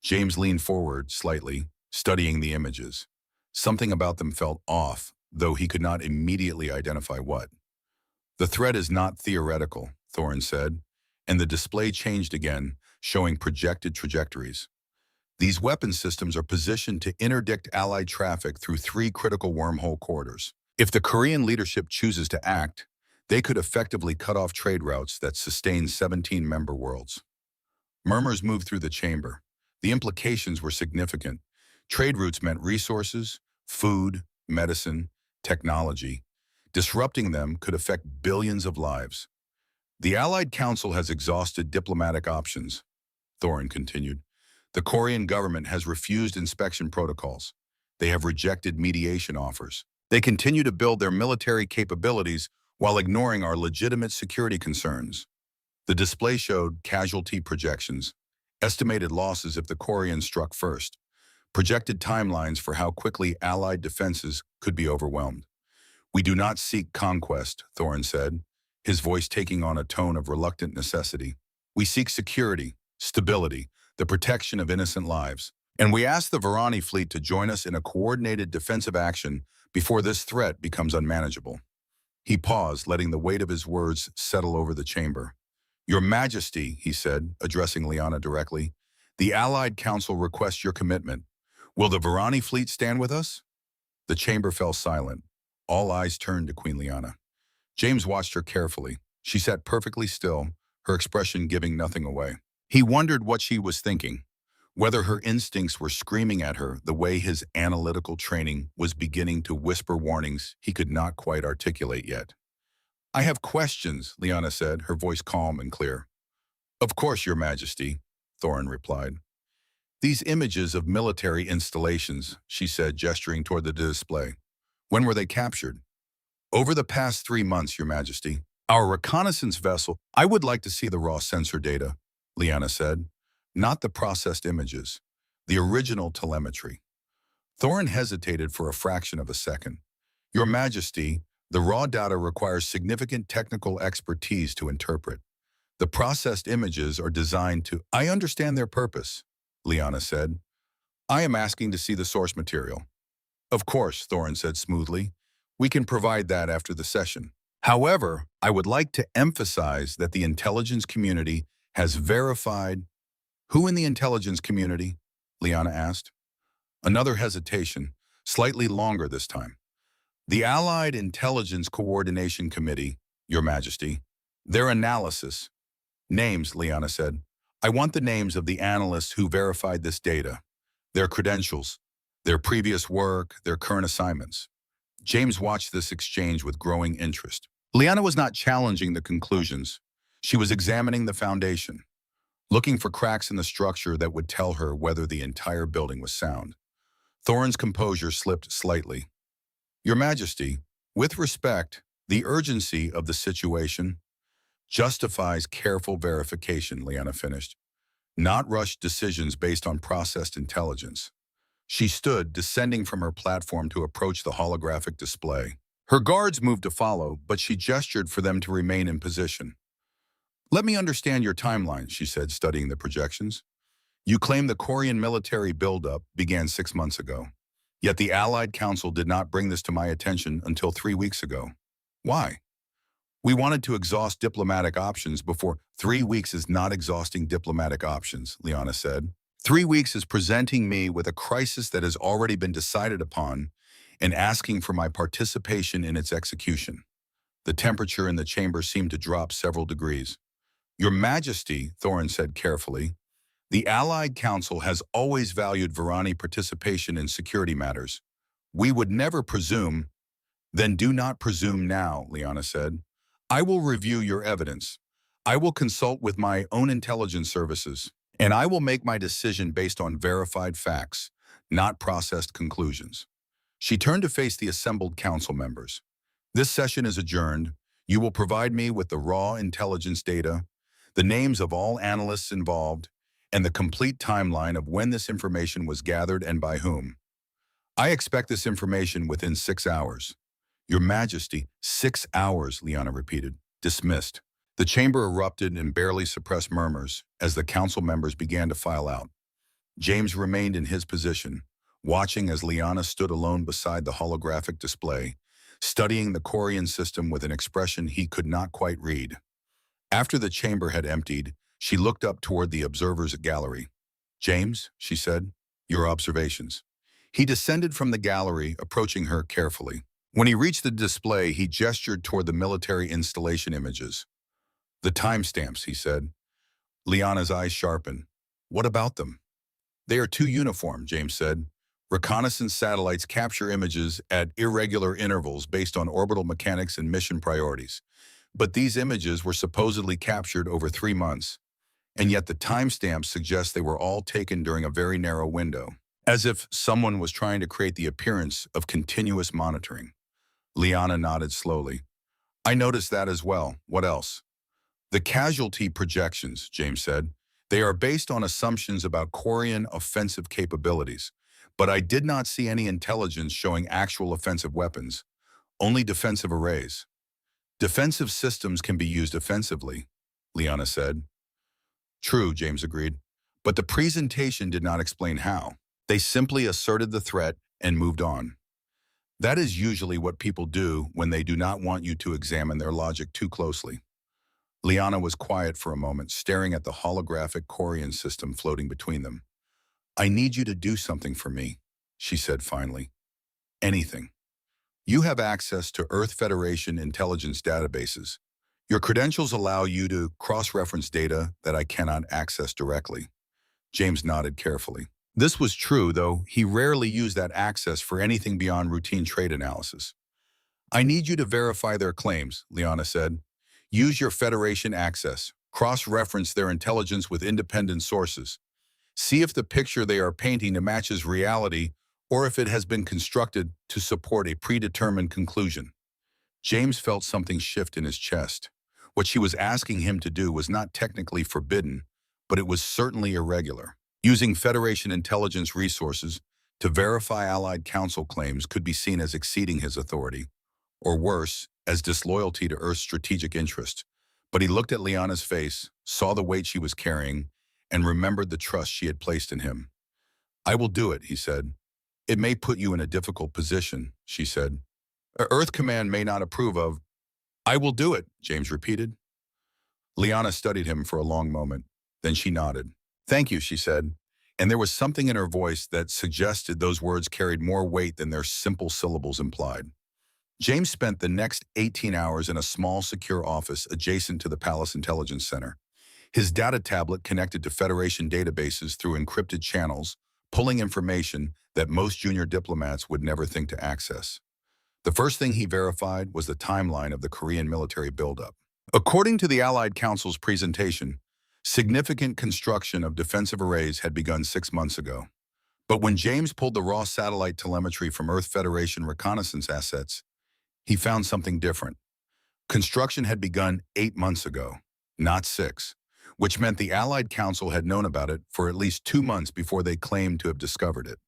James leaned forward slightly, studying the images. Something about them felt off, though he could not immediately identify what. The threat is not theoretical, Thorin said, and the display changed again, showing projected trajectories. These weapon systems are positioned to interdict Allied traffic through 3 critical wormhole corridors. If the Korean leadership chooses to act, they could effectively cut off trade routes that sustain 17 member worlds. Murmurs moved through the chamber. The implications were significant. Trade routes meant resources, food, medicine, technology. Disrupting them could affect billions of lives. The Allied Council has exhausted diplomatic options, Thorin continued. The Korean government has refused inspection protocols. They have rejected mediation offers. They continue to build their military capabilities while ignoring our legitimate security concerns. The display showed casualty projections, estimated losses if the Koreans struck first, projected timelines for how quickly Allied defenses could be overwhelmed. We do not seek conquest, Thorin said, his voice taking on a tone of reluctant necessity. We seek security, stability, the protection of innocent lives. And we ask the Varani fleet to join us in a coordinated defensive action before this threat becomes unmanageable. He paused, letting the weight of his words settle over the chamber. Your Majesty, he said, addressing Lyanna directly, the Allied Council requests your commitment. Will the Varani fleet stand with us? The chamber fell silent. All eyes turned to Queen Lyanna. James watched her carefully. She sat perfectly still, her expression giving nothing away. He wondered what she was thinking, whether her instincts were screaming at her the way his analytical training was beginning to whisper warnings he could not quite articulate yet. I have questions, Lyanna said, her voice calm and clear. Of course, Your Majesty, Thorin replied. These images of military installations, she said, gesturing toward the display. When were they captured? Over the past 3 months, Your Majesty. Our reconnaissance vessel. I would like to see the raw sensor data, Lyanna said. Not the processed images, the original telemetry. Thorin hesitated for a fraction of a second. Your Majesty, the raw data requires significant technical expertise to interpret. The processed images are designed to— I understand their purpose, Lyanna said. I am asking to see the source material. Of course, Thorin said smoothly. We can provide that after the session. However, I would like to emphasize that the intelligence community has verified— Who in the intelligence community? Lyanna asked. Another hesitation, slightly longer this time. The Allied Intelligence Coordination Committee, Your Majesty. Their analysis. Names, Lyanna said. I want the names of the analysts who verified this data, their credentials, their previous work, their current assignments. James watched this exchange with growing interest. Lyanna was not challenging the conclusions. She was examining the foundation, looking for cracks in the structure that would tell her whether the entire building was sound. Thorin's composure slipped slightly. Your Majesty, with respect, the urgency of the situation justifies careful verification, Lyanna finished, not rushed decisions based on processed intelligence. She stood, descending from her platform to approach the holographic display. Her guards moved to follow, but she gestured for them to remain in position. Let me understand your timeline, she said, studying the projections. You claim the Korean military buildup began 6 months ago. Yet the Allied Council did not bring this to my attention until 3 weeks ago. Why? We wanted to exhaust diplomatic options before— 3 weeks is not exhausting diplomatic options, Lyanna said. 3 weeks is presenting me with a crisis that has already been decided upon and asking for my participation in its execution. The temperature in the chamber seemed to drop several degrees. Your Majesty, Thorin said carefully, the Allied Council has always valued Varani participation in security matters. We would never presume— Then do not presume now, Lyanna said. I will review your evidence. I will consult with my own intelligence services, and I will make my decision based on verified facts, not processed conclusions. She turned to face the assembled council members. This session is adjourned. You will provide me with the raw intelligence data, the names of all analysts involved, and the complete timeline of when this information was gathered and by whom. I expect this information within 6 hours. Your Majesty, 6 hours, Lyanna repeated. Dismissed. The chamber erupted in barely suppressed murmurs as the council members began to file out. James remained in his position, watching as Liana stood alone beside the holographic display, studying the Corian system with an expression he could not quite read. After the chamber had emptied, she looked up toward the observers' gallery. "James," she said, "your observations." He descended from the gallery, approaching her carefully. When he reached the display, he gestured toward the military installation images. "The timestamps," he said. Liana's eyes sharpened. "What about them?" "They are too uniform," James said. "Reconnaissance satellites capture images at irregular intervals based on orbital mechanics and mission priorities. But these images were supposedly captured over 3 months, and yet the timestamps suggest they were all taken during a very narrow window, as if someone was trying to create the appearance of continuous monitoring." Liana nodded slowly. "I noticed that as well. What else?" "The casualty projections," James said. "They are based on assumptions about Corian offensive capabilities, but I did not see any intelligence showing actual offensive weapons, only defensive arrays." "Defensive systems can be used offensively," Liana said. "True," James agreed, "but the presentation did not explain how. They simply asserted the threat and moved on. That is usually what people do when they do not want you to examine their logic too closely." Liana was quiet for a moment, staring at the holographic Corian system floating between them. "I need you to do something for me," she said finally. "Anything. You have access to Earth Federation intelligence databases. Your credentials allow you to cross-reference data that I cannot access directly." James nodded carefully. This was true, though he rarely used that access for anything beyond routine trade analysis. "I need you to verify their claims," Liana said. "Use your Federation access. Cross-reference their intelligence with independent sources. See if the picture they are painting matches reality or if it has been constructed to support a predetermined conclusion." James felt something shift in his chest. What she was asking him to do was not technically forbidden, but it was certainly irregular. Using Federation intelligence resources to verify Allied Council claims could be seen as exceeding his authority, or worse, as disloyalty to Earth's strategic interest. But he looked at Liana's face, saw the weight she was carrying, and remembered the trust she had placed in him. "I will do it," he said. "It may put you in a difficult position," she said. "Earth Command may not approve of—" "I will do it," James repeated. Liana studied him for a long moment. Then she nodded. "Thank you," she said, and there was something in her voice that suggested those words carried more weight than their simple syllables implied. James spent the next 18 hours in a small, secure office adjacent to the Palace Intelligence Center. His data tablet connected to Federation databases through encrypted channels, pulling information that most junior diplomats would never think to access. The first thing he verified was the timeline of the Korean military buildup. According to the Allied Council's presentation, significant construction of defensive arrays had begun 6 months ago. But when James pulled the raw satellite telemetry from Earth Federation reconnaissance assets, he found something different. Construction had begun 8 months ago, not 6, which meant the Allied Council had known about it for at least 2 months before they claimed to have discovered it.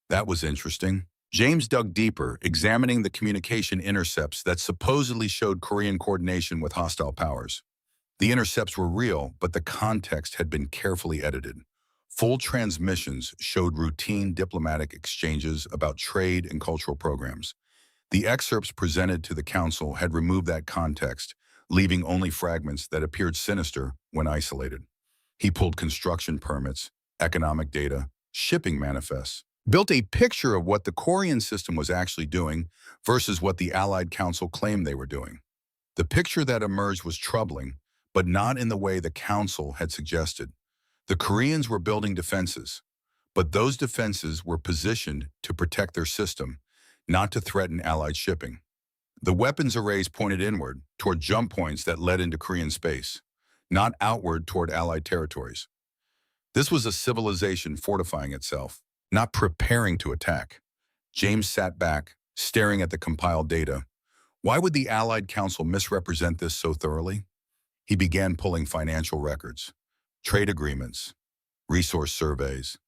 That was interesting. James dug deeper, examining the communication intercepts that supposedly showed Korean coordination with hostile powers. The intercepts were real, but the context had been carefully edited. Full transmissions showed routine diplomatic exchanges about trade and cultural programs. The excerpts presented to the Council had removed that context, leaving only fragments that appeared sinister when isolated. He pulled construction permits, economic data, shipping manifests, built a picture of what the Korean system was actually doing versus what the Allied Council claimed they were doing. The picture that emerged was troubling, but not in the way the Council had suggested. The Koreans were building defenses, but those defenses were positioned to protect their system, not to threaten Allied shipping. The weapons arrays pointed inward, toward jump points that led into Korean space, not outward toward Allied territories. This was a civilization fortifying itself, not preparing to attack. James sat back, staring at the compiled data. Why would the Allied Council misrepresent this so thoroughly? He began pulling financial records, trade agreements, resource surveys,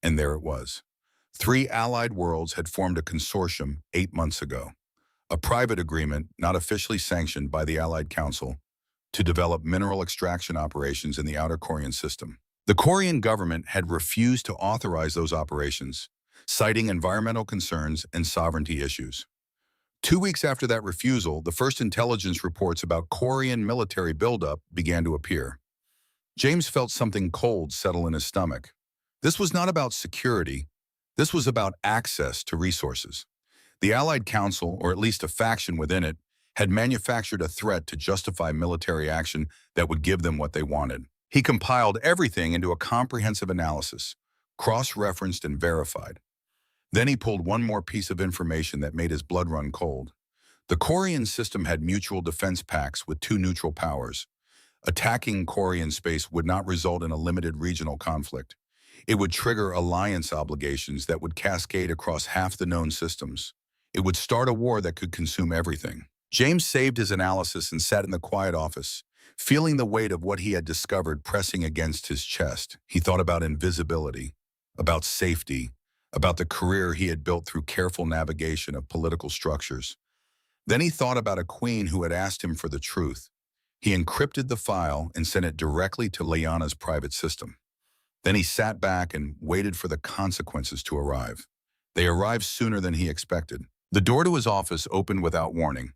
and there it was. 3 Allied worlds had formed a consortium 8 months ago. a private agreement not officially sanctioned by the Allied Council to develop mineral extraction operations in the outer Korean system. The Korean government had refused to authorize those operations, citing environmental concerns and sovereignty issues. 2 weeks after that refusal, the first intelligence reports about Korean military buildup began to appear. James felt something cold settle in his stomach. This was not about security. This was about access to resources. The Allied Council, or at least a faction within it, had manufactured a threat to justify military action that would give them what they wanted. He compiled everything into a comprehensive analysis, cross-referenced and verified. Then he pulled one more piece of information that made his blood run cold. The Korean system had mutual defense pacts with two neutral powers. Attacking Korean space would not result in a limited regional conflict. It would trigger alliance obligations that would cascade across half the known systems. It would start a war that could consume everything. James saved his analysis and sat in the quiet office, feeling the weight of what he had discovered pressing against his chest. He thought about invisibility, about safety, about the career he had built through careful navigation of political structures. Then he thought about a queen who had asked him for the truth. He encrypted the file and sent it directly to Liana's private system. Then he sat back and waited for the consequences to arrive. They arrived sooner than he expected. The door to his office opened without warning.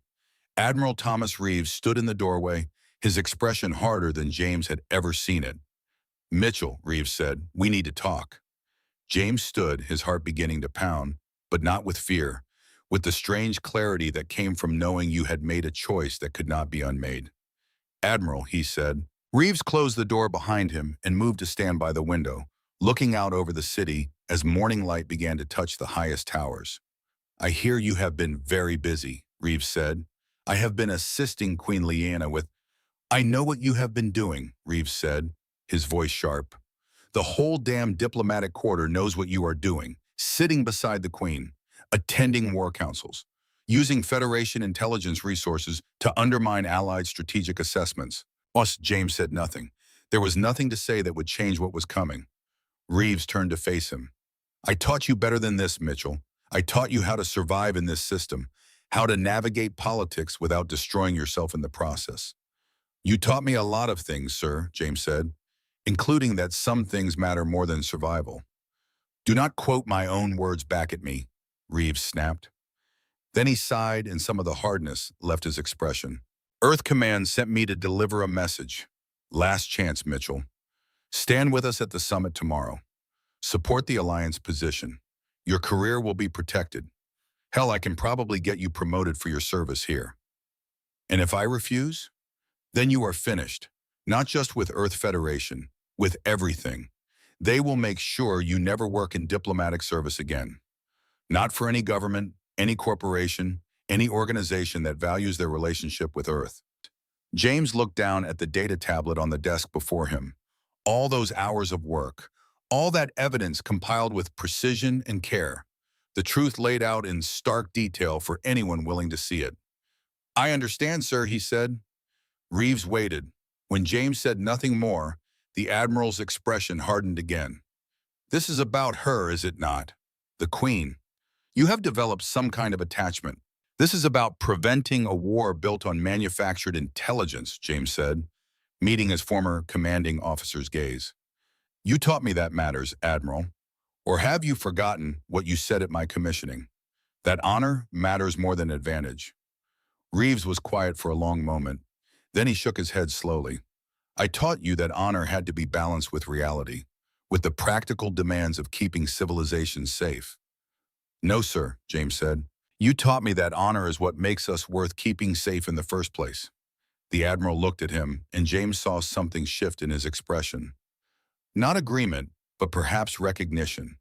Admiral Thomas Reeves stood in the doorway, his expression harder than James had ever seen it. "Mitchell," Reeves said, "we need to talk." James stood, his heart beginning to pound, but not with fear, with the strange clarity that came from knowing you had made a choice that could not be unmade. "Admiral," he said. Reeves closed the door behind him and moved to stand by the window, looking out over the city as morning light began to touch the highest towers. "I hear you have been very busy," Reeves said. "I have been assisting Queen Liana with—" "I know what you have been doing," Reeves said, his voice sharp. "The whole damn diplomatic quarter knows what you are doing, sitting beside the Queen, attending war councils, using Federation intelligence resources to undermine Allied strategic assessments." James said nothing. There was nothing to say that would change what was coming. Reeves turned to face him. "I taught you better than this, Mitchell. I taught you how to survive in this system, how to navigate politics without destroying yourself in the process." "You taught me a lot of things, sir," James said, "including that some things matter more than survival." "Do not quote my own words back at me," Reeves snapped. Then he sighed and some of the hardness left his expression. "Earth Command sent me to deliver a message. Last chance, Mitchell. Stand with us at the summit tomorrow. Support the Alliance position. Your career will be protected. Hell, I can probably get you promoted for your service here. And if I refuse, then you are finished, not just with Earth Federation, with everything. They will make sure you never work in diplomatic service again. Not for any government, any corporation, any organization that values their relationship with Earth." James looked down at the data tablet on the desk before him. All those hours of work, all that evidence compiled with precision and care, the truth laid out in stark detail for anyone willing to see it. "I understand, sir," he said. Reeves waited. When James said nothing more, the Admiral's expression hardened again. "This is about her, is it not? The Queen. You have developed some kind of attachment. This is about preventing a war built on manufactured intelligence," James said, meeting his former commanding officer's gaze. "You taught me that matters, Admiral. Or have you forgotten what you said at my commissioning? That honor matters more than advantage." Reeves was quiet for a long moment. Then he shook his head slowly. "I taught you that honor had to be balanced with reality, with the practical demands of keeping civilization safe." "No, sir," James said. "You taught me that honor is what makes us worth keeping safe in the first place." The Admiral looked at him, and James saw something shift in his expression. Not agreement, but perhaps recognition.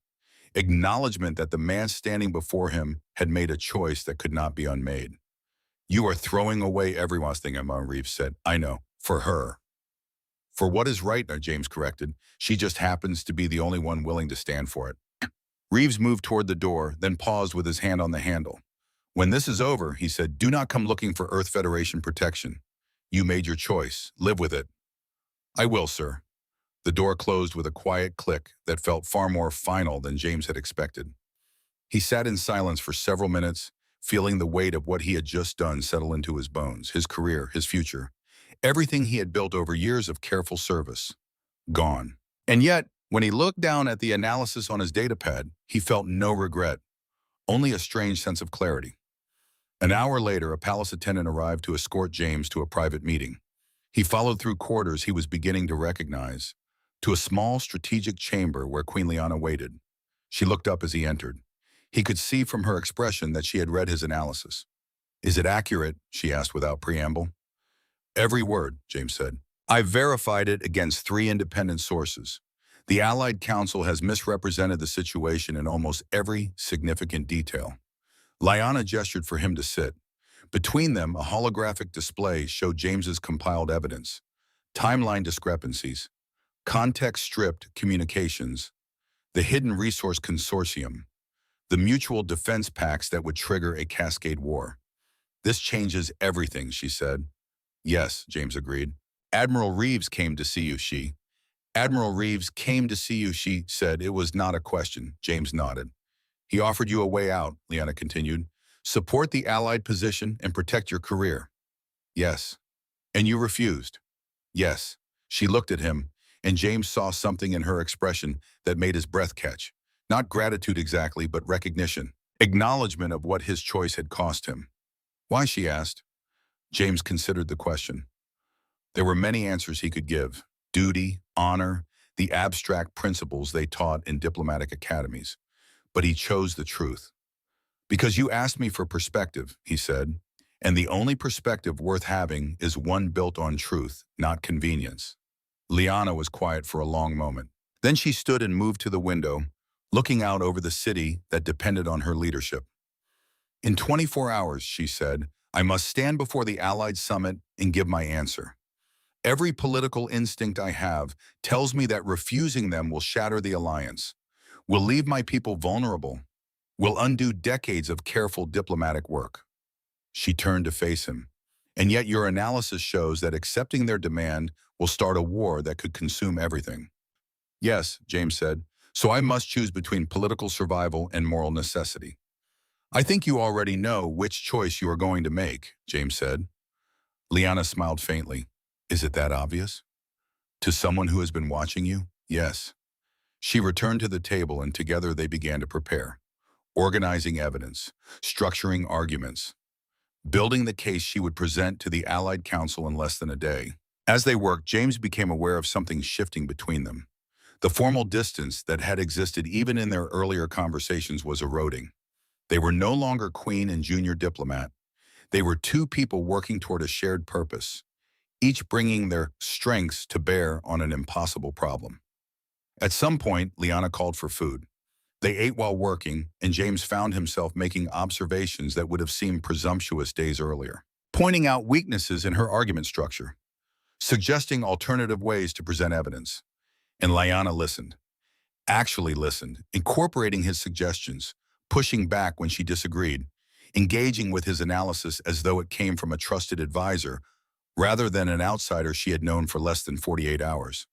Acknowledgement that the man standing before him had made a choice that could not be unmade. "You are throwing away everyone's thing," Reeves said. "I know. For her." "For what is right," James corrected. "She just happens to be the only one willing to stand for it." Reeves moved toward the door, then paused with his hand on the handle. "When this is over," he said, "do not come looking for Earth Federation protection. You made your choice. Live with it." "I will, sir." The door closed with a quiet click that felt far more final than James had expected. He sat in silence for several minutes, feeling the weight of what he had just done settle into his bones, his career, his future. Everything he had built over years of careful service. Gone. And yet, when he looked down at the analysis on his datapad, he felt no regret, only a strange sense of clarity. An hour later, a palace attendant arrived to escort James to a private meeting. He followed through corridors he was beginning to recognize, to a small strategic chamber where Queen Liana waited. She looked up as he entered. He could see from her expression that she had read his analysis. "Is it accurate?" she asked without preamble. "Every word," James said. "I've verified it against 3 independent sources. The Allied Council has misrepresented the situation in almost every significant detail." Liana gestured for him to sit. Between them, a holographic display showed James's compiled evidence, timeline discrepancies, context-stripped communications, the Hidden Resource Consortium, the mutual defense pacts that would trigger a cascade war. "This changes everything," she said. "Yes," James agreed. "Admiral Reeves came to see you," Admiral Reeves came to see you, she said. It was not a question. James nodded. "He offered you a way out," Liana continued. "Support the Allied position and protect your career." "Yes." "And you refused?" "Yes." She looked at him, and James saw something in her expression that made his breath catch. Not gratitude exactly, but recognition. Acknowledgement of what his choice had cost him. "Why?" she asked. James considered the question. There were many answers he could give. Duty, honor, the abstract principles they taught in diplomatic academies. But he chose the truth. "Because you asked me for perspective," he said, "and the only perspective worth having is one built on truth, not convenience." Liana was quiet for a long moment. Then she stood and moved to the window, looking out over the city that depended on her leadership. "In 24 hours, she said, I must stand before the Allied summit and give my answer. Every political instinct I have tells me that refusing them will shatter the alliance, will leave my people vulnerable, will undo decades of careful diplomatic work." She turned to face him. "And yet your analysis shows that accepting their demand will start a war that could consume everything." "Yes," James said, "so I must choose between political survival and moral necessity." "I think you already know which choice you are going to make," James said. Liana smiled faintly. "Is it that obvious?" "To someone who has been watching you, yes." She returned to the table and together they began to prepare, organizing evidence, structuring arguments, building the case she would present to the Allied Council in less than a day. As they worked, James became aware of something shifting between them. The formal distance that had existed even in their earlier conversations was eroding. They were no longer queen and junior diplomat. They were 2 people working toward a shared purpose, each bringing their strengths to bear on an impossible problem. At some point, Liana called for food. They ate while working, and James found himself making observations that would have seemed presumptuous days earlier, pointing out weaknesses in her argument structure, suggesting alternative ways to present evidence. And Liana listened, actually listened, incorporating his suggestions, pushing back when she disagreed, engaging with his analysis as though it came from a trusted advisor rather than an outsider she had known for less than 48 hours.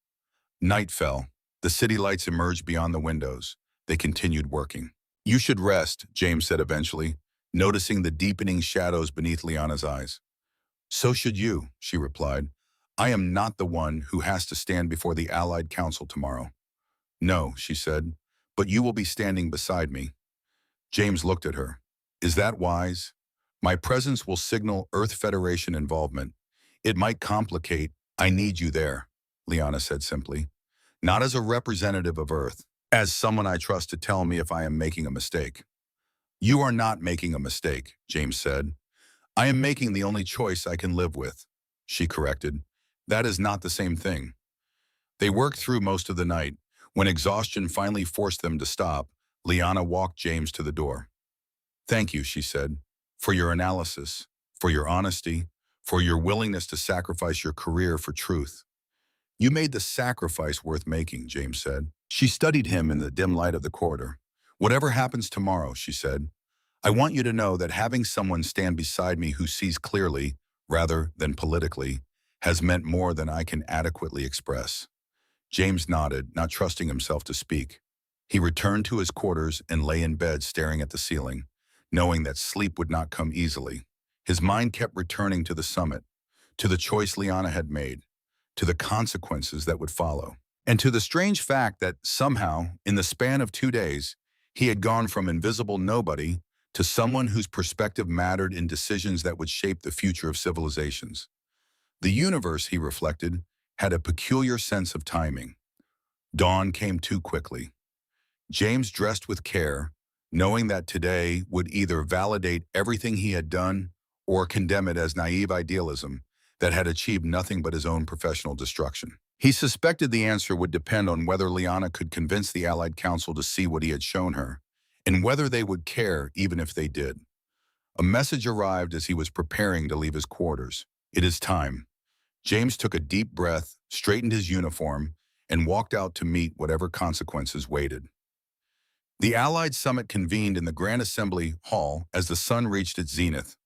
Night fell. The city lights emerged beyond the windows. They continued working. "You should rest," James said eventually, noticing the deepening shadows beneath Liana's eyes. "So should you," she replied. "I am not the one who has to stand before the Allied Council tomorrow." "No," she said, "but you will be standing beside me." James looked at her. "Is that wise? My presence will signal Earth Federation involvement. It might complicate. I need you there," Liana said simply. "Not as a representative of Earth, as someone I trust to tell me if I am making a mistake." "You are not making a mistake," James said. "I am making the only choice I can live with," she corrected. "That is not the same thing." They worked through most of the night. When exhaustion finally forced them to stop, Liana walked James to the door. "Thank you," she said, "for your analysis, for your honesty, for your willingness to sacrifice your career for truth." "You made the sacrifice worth making," James said. She studied him in the dim light of the corridor. "Whatever happens tomorrow," she said, "I want you to know that having someone stand beside me who sees clearly, rather than politically, has meant more than I can adequately express." James nodded, not trusting himself to speak. He returned to his quarters and lay in bed staring at the ceiling. knowing that sleep would not come easily. His mind kept returning to the summit, to the choice Liana had made, to the consequences that would follow, and to the strange fact that somehow, in the span of 2 days, he had gone from invisible nobody to someone whose perspective mattered in decisions that would shape the future of civilizations. The universe, he reflected, had a peculiar sense of timing. Dawn came too quickly. James dressed with care, knowing that today would either validate everything he had done or condemn it as naive idealism that had achieved nothing but his own professional destruction. He suspected the answer would depend on whether Liana could convince the Allied Council to see what he had shown her, and whether they would care even if they did. A message arrived as he was preparing to leave his quarters. "It is time." James took a deep breath, straightened his uniform, and walked out to meet whatever consequences waited. The Allied summit convened in the Grand Assembly Hall as the sun reached its zenith.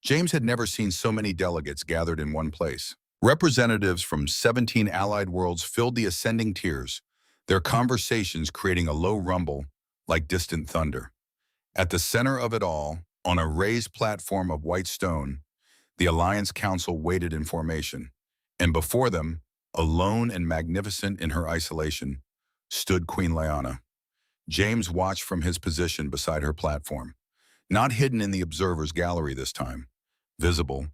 James had never seen so many delegates gathered in one place. Representatives from 17 Allied worlds filled the ascending tiers, their conversations creating a low rumble like distant thunder. At the center of it all, on a raised platform of white stone, the Alliance Council waited in formation, and before them, alone and magnificent in her isolation, stood Queen Liana. James watched from his position beside her platform, not hidden in the observer's gallery this time, visible,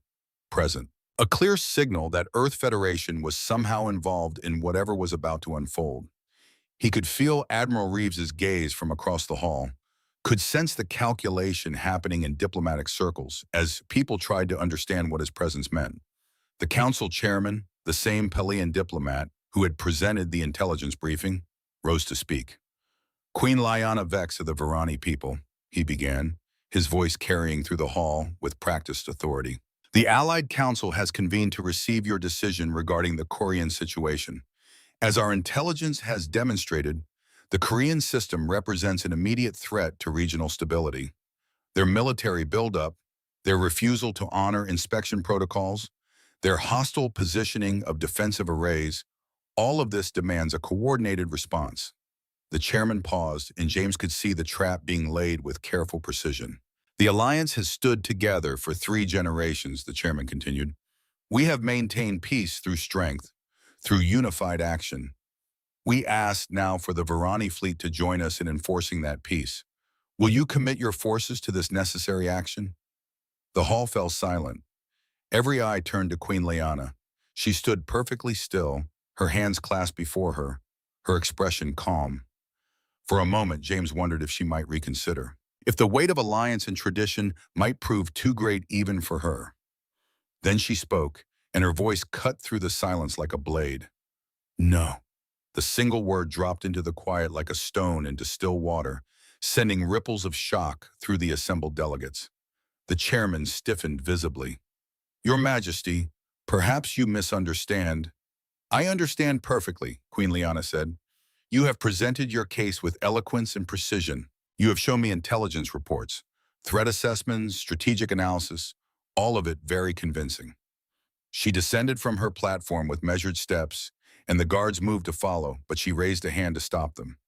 present. A clear signal that Earth Federation was somehow involved in whatever was about to unfold. He could feel Admiral Reeves's gaze from across the hall, could sense the calculation happening in diplomatic circles as people tried to understand what his presence meant. The council chairman, the same Pelian diplomat who had presented the intelligence briefing, rose to speak. "Queen Liana Vex of the Varani people," he began, his voice carrying through the hall with practiced authority. "The Allied Council has convened to receive your decision regarding the Korean situation. As our intelligence has demonstrated, the Korean system represents an immediate threat to regional stability. Their military buildup, their refusal to honor inspection protocols, their hostile positioning of defensive arrays, all of this demands a coordinated response." The chairman paused, and James could see the trap being laid with careful precision. "The alliance has stood together for 3 generations, the chairman continued. "We have maintained peace through strength, through unified action. We ask now for the Varani fleet to join us in enforcing that peace. Will you commit your forces to this necessary action?" The hall fell silent. Every eye turned to Queen Liana. She stood perfectly still, her hands clasped before her, her expression calm. For a moment, James wondered if she might reconsider, if the weight of alliance and tradition might prove too great even for her. Then she spoke, and her voice cut through the silence like a blade. "No." The single word dropped into the quiet like a stone into still water, sending ripples of shock through the assembled delegates. The chairman stiffened visibly. "Your Majesty, perhaps you misunderstand." "I understand perfectly," Queen Liana said. "You have presented your case with eloquence and precision. You have shown me intelligence reports, threat assessments, strategic analysis, all of it very convincing." She descended from her platform with measured steps, and the guards moved to follow, but she raised a hand to stop them.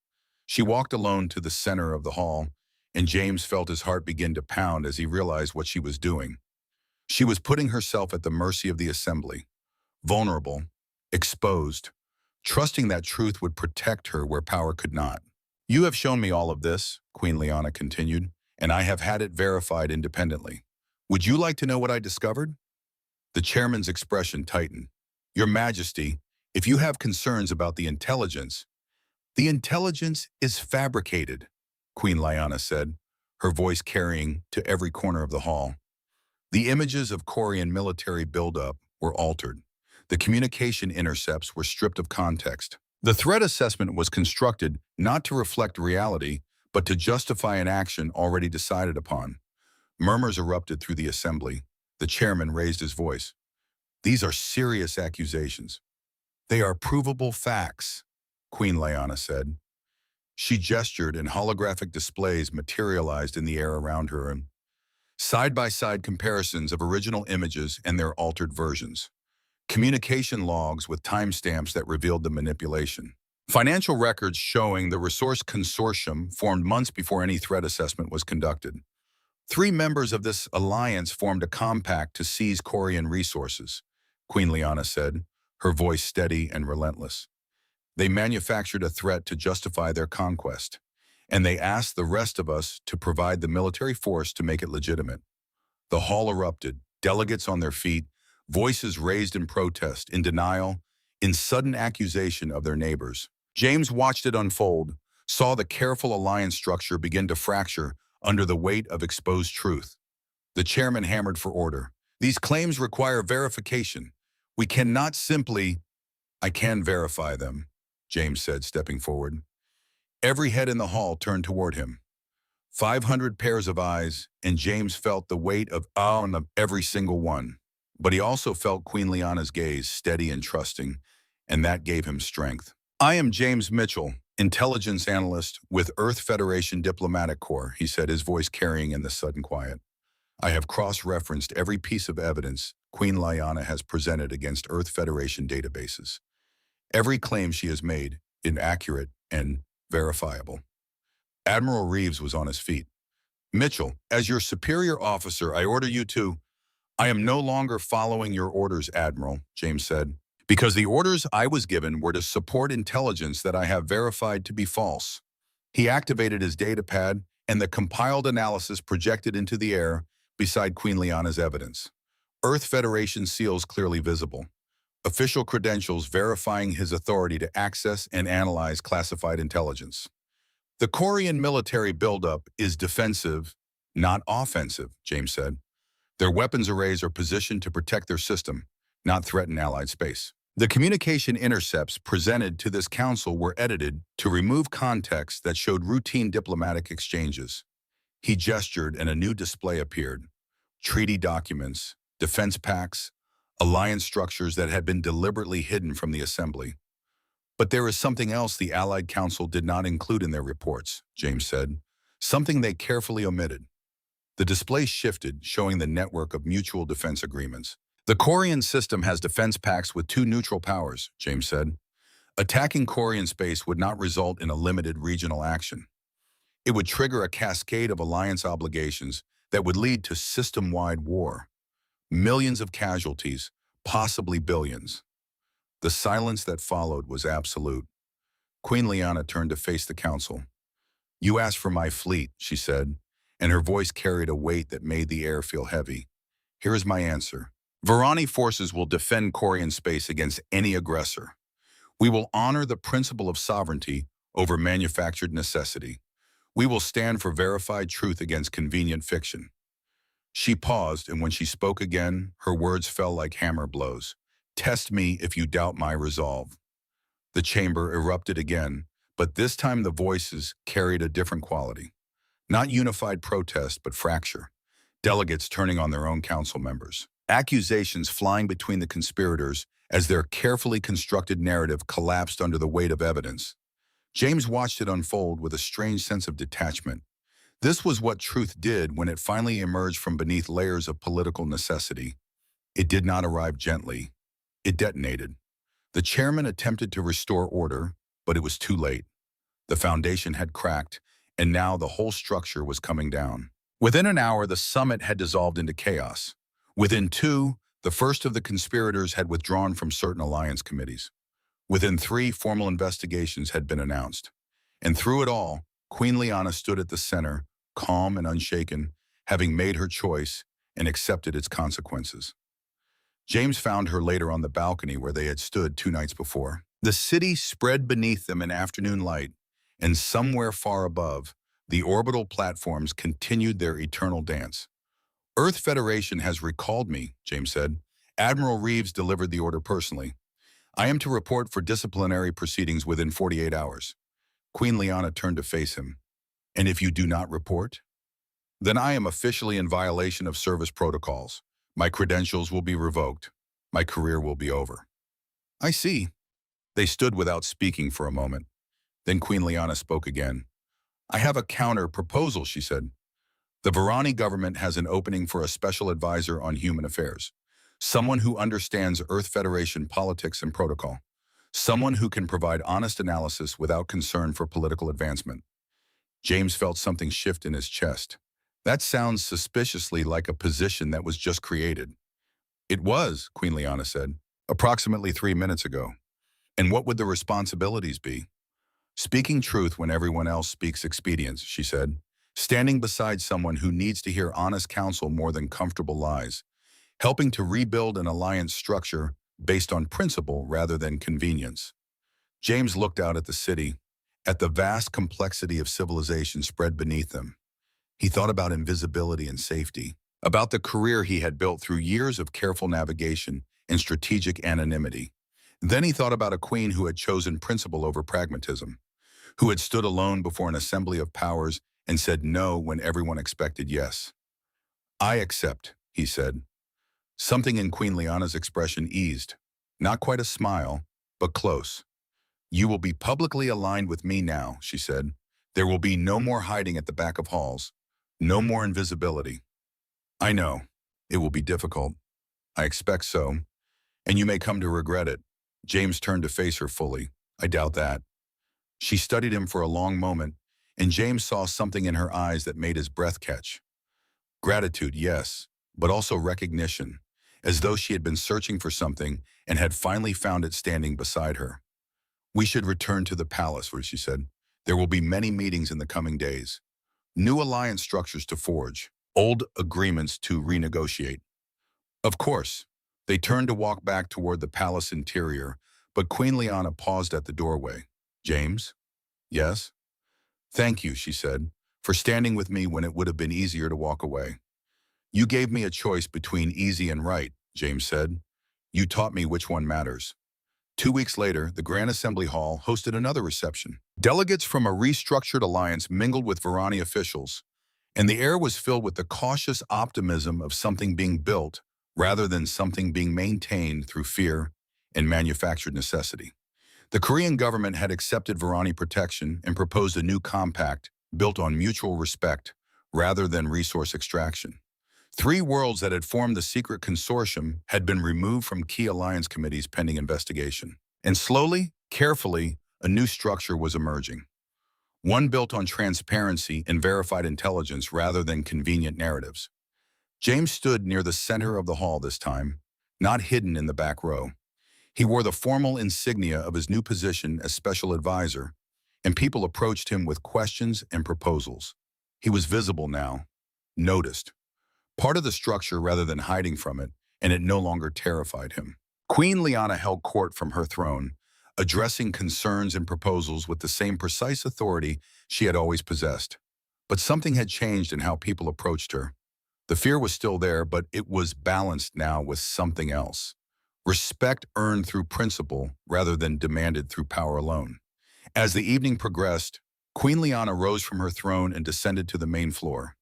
She walked alone to the center of the hall, and James felt his heart begin to pound as he realized what she was doing. She was putting herself at the mercy of the assembly, vulnerable, exposed, trusting that truth would protect her where power could not. "You have shown me all of this," Queen Liana continued, "and I have had it verified independently. Would you like to know what I discovered?" The chairman's expression tightened. "Your Majesty, if you have concerns about the intelligence is fabricated," Queen Liana said, her voice carrying to every corner of the hall. The images of Korean military buildup were altered. The communication intercepts were stripped of context. The threat assessment was constructed not to reflect reality, but to justify an action already decided upon. Murmurs erupted through the assembly. The chairman raised his voice. "These are serious accusations. They are provable facts," Queen Liana said. She gestured, and holographic displays materialized in the air around her, and side-by-side comparisons of original images and their altered versions. Communication logs with timestamps that revealed the manipulation. Financial records showing the resource consortium formed months before any threat assessment was conducted. Three members of this alliance formed a compact to seize Corian resources, Queen Liana said, her voice steady and relentless. They manufactured a threat to justify their conquest, and they asked the rest of us to provide the military force to make it legitimate. The hall erupted, delegates on their feet, voices raised in protest, in denial, in sudden accusation of their neighbors. James watched it unfold, saw the careful alliance structure begin to fracture under the weight of exposed truth. The chairman hammered for order. These claims require verification. We cannot simply— I can verify them, James said, stepping forward. Every head in the hall turned toward him. 500 pairs of eyes, and James felt the weight of awe on every single one. But he also felt Queen Liana's gaze, steady and trusting, and that gave him strength. I am James Mitchell, intelligence analyst with Earth Federation Diplomatic Corps, he said, his voice carrying in the sudden quiet. I have cross-referenced every piece of evidence Queen Liana has presented against Earth Federation databases. Every claim she has made is accurate and verifiable. Admiral Reeves was on his feet. Mitchell, as your superior officer, I order you to— I am no longer following your orders, Admiral, James said, because the orders I was given were to support intelligence that I have verified to be false. He activated his datapad, and the compiled analysis projected into the air beside Queen Liana's evidence. Earth Federation seals clearly visible. Official credentials verifying his authority to access and analyze classified intelligence. The Corian military buildup is defensive, not offensive, James said. Their weapons arrays are positioned to protect their system, not threaten Allied space. The communication intercepts presented to this council were edited to remove context that showed routine diplomatic exchanges. He gestured and a new display appeared. Treaty documents, defense pacts, alliance structures that had been deliberately hidden from the assembly. But there is something else the Allied Council did not include in their reports, James said, something they carefully omitted. The display shifted, showing the network of mutual defense agreements. The Corian system has defense pacts with two neutral powers, James said. Attacking Corian space would not result in a limited regional action. It would trigger a cascade of alliance obligations that would lead to system-wide war. Millions of casualties, possibly billions. The silence that followed was absolute. Queen Liana turned to face the council. You asked for my fleet, she said, and her voice carried a weight that made the air feel heavy. Here is my answer. Varani forces will defend Corian space against any aggressor. We will honor the principle of sovereignty over manufactured necessity. We will stand for verified truth against convenient fiction. She paused, and when she spoke again, her words fell like hammer blows. Test me if you doubt my resolve. The chamber erupted again, but this time the voices carried a different quality. Not unified protest, but fracture. Delegates turning on their own council members. Accusations flying between the conspirators as their carefully constructed narrative collapsed under the weight of evidence. James watched it unfold with a strange sense of detachment. This was what truth did when it finally emerged from beneath layers of political necessity. It did not arrive gently. It detonated. The chairman attempted to restore order, but it was too late. The foundation had cracked, and now the whole structure was coming down. Within an hour, the summit had dissolved into chaos. Within 2, the first of the conspirators had withdrawn from certain alliance committees. Within 3, formal investigations had been announced. And through it all, Queen Liana stood at the center, calm and unshaken, having made her choice and accepted its consequences. James found her later on the balcony where they had stood 2 nights before. The city spread beneath them in afternoon light, and somewhere far above, the orbital platforms continued their eternal dance. Earth Federation has recalled me, James said. Admiral Reeves delivered the order personally. I am to report for disciplinary proceedings within 48 hours. Queen Liana turned to face him. And if you do not report? Then I am officially in violation of service protocols. My credentials will be revoked. My career will be over. I see. They stood without speaking for a moment. Then Queen Liana spoke again. I have a counter-proposal, she said. The Varani government has an opening for a special advisor on human affairs. Someone who understands Earth Federation politics and protocol. Someone who can provide honest analysis without concern for political advancement. James felt something shift in his chest. That sounds suspiciously like a position that was just created. It was, Queen Liana said, approximately 3 minutes ago. And what would the responsibilities be? Speaking truth when everyone else speaks expedience, she said. Standing beside someone who needs to hear honest counsel more than comfortable lies. Helping to rebuild an alliance structure based on principle rather than convenience. James looked out at the city, at the vast complexity of civilization spread beneath them. He thought about invisibility and safety, about the career he had built through years of careful navigation and strategic anonymity. Then he thought about a queen who had chosen principle over pragmatism, who had stood alone before an assembly of powers and said no when everyone expected yes. I accept, he said. Something in Queen Liana's expression eased. Not quite a smile, but close. You will be publicly aligned with me now, she said. There will be no more hiding at the back of halls. No more invisibility. I know. It will be difficult. I expect so. And you may come to regret it. James turned to face her fully. I doubt that. She studied him for a long moment, and James saw something in her eyes that made his breath catch. Gratitude, yes, but also recognition, as though she had been searching for something and had finally found it standing beside her. We should return to the palace, she said. There will be many meetings in the coming days. New alliance structures to forge, old agreements to renegotiate. Of course, they turned to walk back toward the palace interior, but Queen Liana paused at the doorway. James? Yes? Thank you, she said, for standing with me when it would have been easier to walk away. You gave me a choice between easy and right, James said. You taught me which one matters. 2 weeks later, the Grand Assembly Hall hosted another reception. Delegates from a restructured alliance mingled with Varani officials, and the air was filled with the cautious optimism of something being built rather than something being maintained through fear and manufactured necessity. The Korean government had accepted Varani protection and proposed a new compact built on mutual respect rather than resource extraction. 3 worlds that had formed the secret consortium had been removed from key alliance committees pending investigation. And slowly, carefully, a new structure was emerging. One built on transparency and verified intelligence rather than convenient narratives. James stood near the center of the hall this time, not hidden in the back row. He wore the formal insignia of his new position as special advisor, and people approached him with questions and proposals. He was visible now, noticed. Part of the structure rather than hiding from it, and it no longer terrified him. Queen Liana held court from her throne, addressing concerns and proposals with the same precise authority she had always possessed. But something had changed in how people approached her. The fear was still there, but it was balanced now with something else. Respect earned through principle rather than demanded through power alone. As the evening progressed, Queen Liana rose from her throne and descended to the main floor.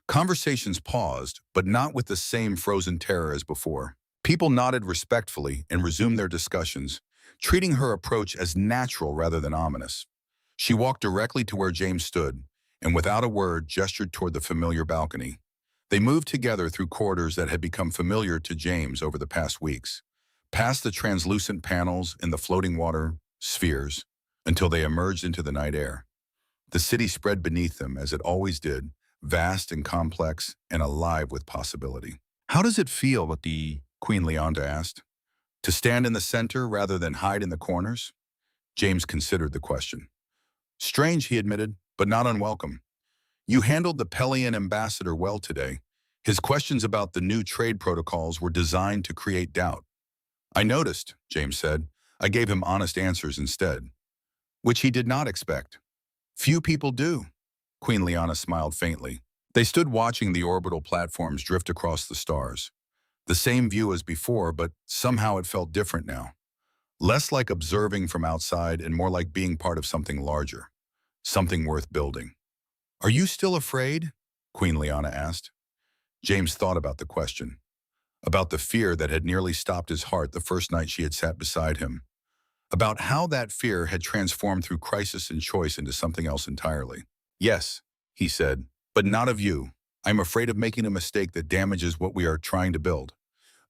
Conversations paused, but not with the same frozen terror as before. People nodded respectfully and resumed their discussions, treating her approach as natural rather than ominous. She walked directly to where James stood, and without a word gestured toward the familiar balcony. They moved together through corridors that had become familiar to James over the past weeks, past the translucent panels and the floating water spheres, until they emerged into the night air. The city spread beneath them, as it always did, vast and complex and alive with possibility. How does it feel, the Queen Liana asked, to stand in the center rather than hide in the corners? James considered the question. Strange, he admitted, but not unwelcome. You handled the Pelian ambassador well today. His questions about the new trade protocols were designed to create doubt. I noticed, James said. I gave him honest answers instead, which he did not expect. Few people do. Queen Liana smiled faintly. They stood watching the orbital platforms drift across the stars. The same view as before, but somehow it felt different now. Less like observing from outside and more like being part of something larger. Something worth building. Are you still afraid? Queen Liana asked. James thought about the question. About the fear that had nearly stopped his heart the first night she had sat beside him. About how that fear had transformed through crisis and choice into something else entirely. Yes, he said, but not of you. I'm afraid of making a mistake that damages what we are trying to build,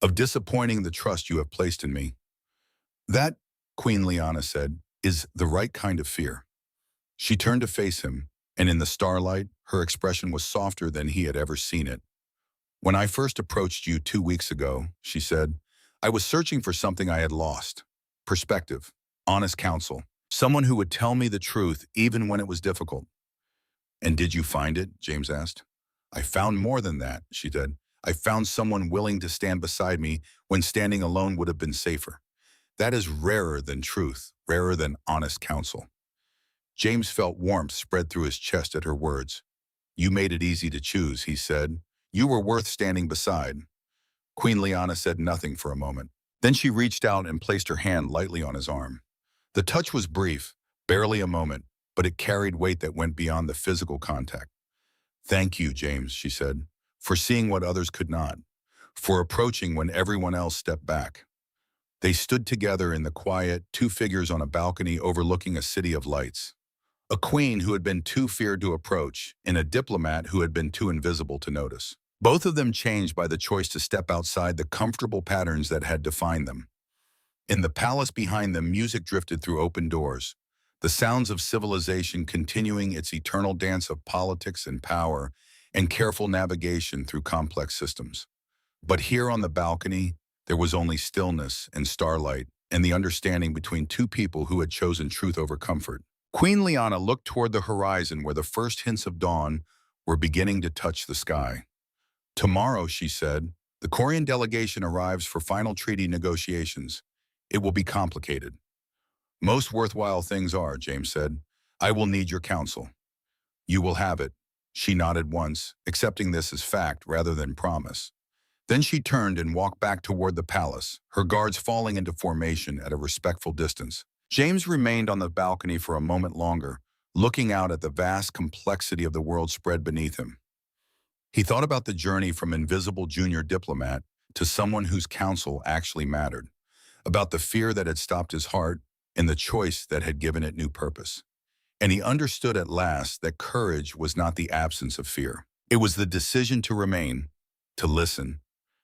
of disappointing the trust you have placed in me. That, Queen Liana said, is the right kind of fear. She turned to face him, and in the starlight, her expression was softer than he had ever seen it. "When I first approached you 2 weeks ago," she said, "I was searching for something I had lost. Perspective, honest counsel, someone who would tell me the truth even when it was difficult." "And did you find it?" James asked. "I found more than that," she said. "I found someone willing to stand beside me when standing alone would have been safer. That is rarer than truth, rarer than honest counsel." James felt warmth spread through his chest at her words. "You made it easy to choose," he said. "You were worth standing beside." Queen Liana said nothing for a moment. Then she reached out and placed her hand lightly on his arm. The touch was brief, barely a moment, but it carried weight that went beyond the physical contact. "Thank you, James," she said, "for seeing what others could not, for approaching when everyone else stepped back." They stood together in the quiet, two figures on a balcony overlooking a city of lights. A queen who had been too feared to approach, and a diplomat who had been too invisible to notice. Both of them changed by the choice to step outside the comfortable patterns that had defined them. In the palace behind them, music drifted through open doors, the sounds of civilization continuing its eternal dance of politics and power and careful navigation through complex systems. But here on the balcony, there was only stillness and starlight and the understanding between two people who had chosen truth over comfort. Queen Liana looked toward the horizon where the first hints of dawn were beginning to touch the sky. "Tomorrow," she said, "the Korean delegation arrives for final treaty negotiations. It will be complicated." "Most worthwhile things are," James said. "I will need your counsel." "You will have it." She nodded once, accepting this as fact rather than promise. Then she turned and walked back toward the palace, her guards falling into formation at a respectful distance. James remained on the balcony for a moment longer, looking out at the vast complexity of the world spread beneath him. He thought about the journey from invisible junior diplomat to someone whose counsel actually mattered, about the fear that had stopped his heart and the choice that had given it new purpose. And he understood at last that courage was not the absence of fear. It was the decision to remain, to listen,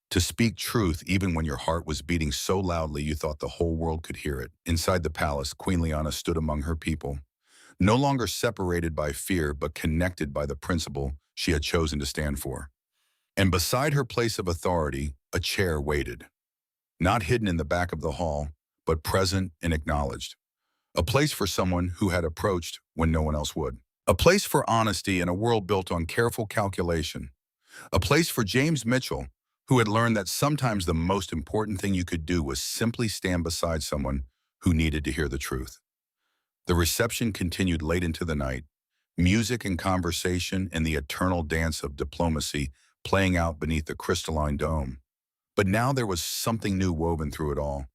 to speak truth even when your heart was beating so loudly you thought the whole world could hear it. Inside the palace, Queen Liana stood among her people, no longer separated by fear but connected by the principle she had chosen to stand for. And beside her place of authority, a chair waited, not hidden in the back of the hall, but present and acknowledged. A place for someone who had approached when no one else would. A place for honesty in a world built on careful calculation. A place for James Mitchell, who had learned that sometimes the most important thing you could do was simply stand beside someone who needed to hear the truth. The reception continued late into the night, music and conversation and the eternal dance of diplomacy playing out beneath the crystalline dome. But now there was something new woven through it all,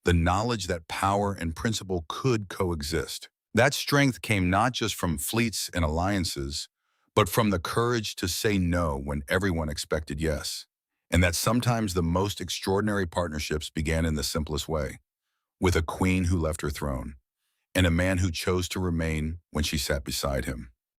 the knowledge that power and principle could coexist. That strength came not just from fleets and alliances, but from the courage to say no when everyone expected yes. And that sometimes the most extraordinary partnerships began in the simplest way, with a queen who left her throne, and a man who chose to remain when she sat beside him.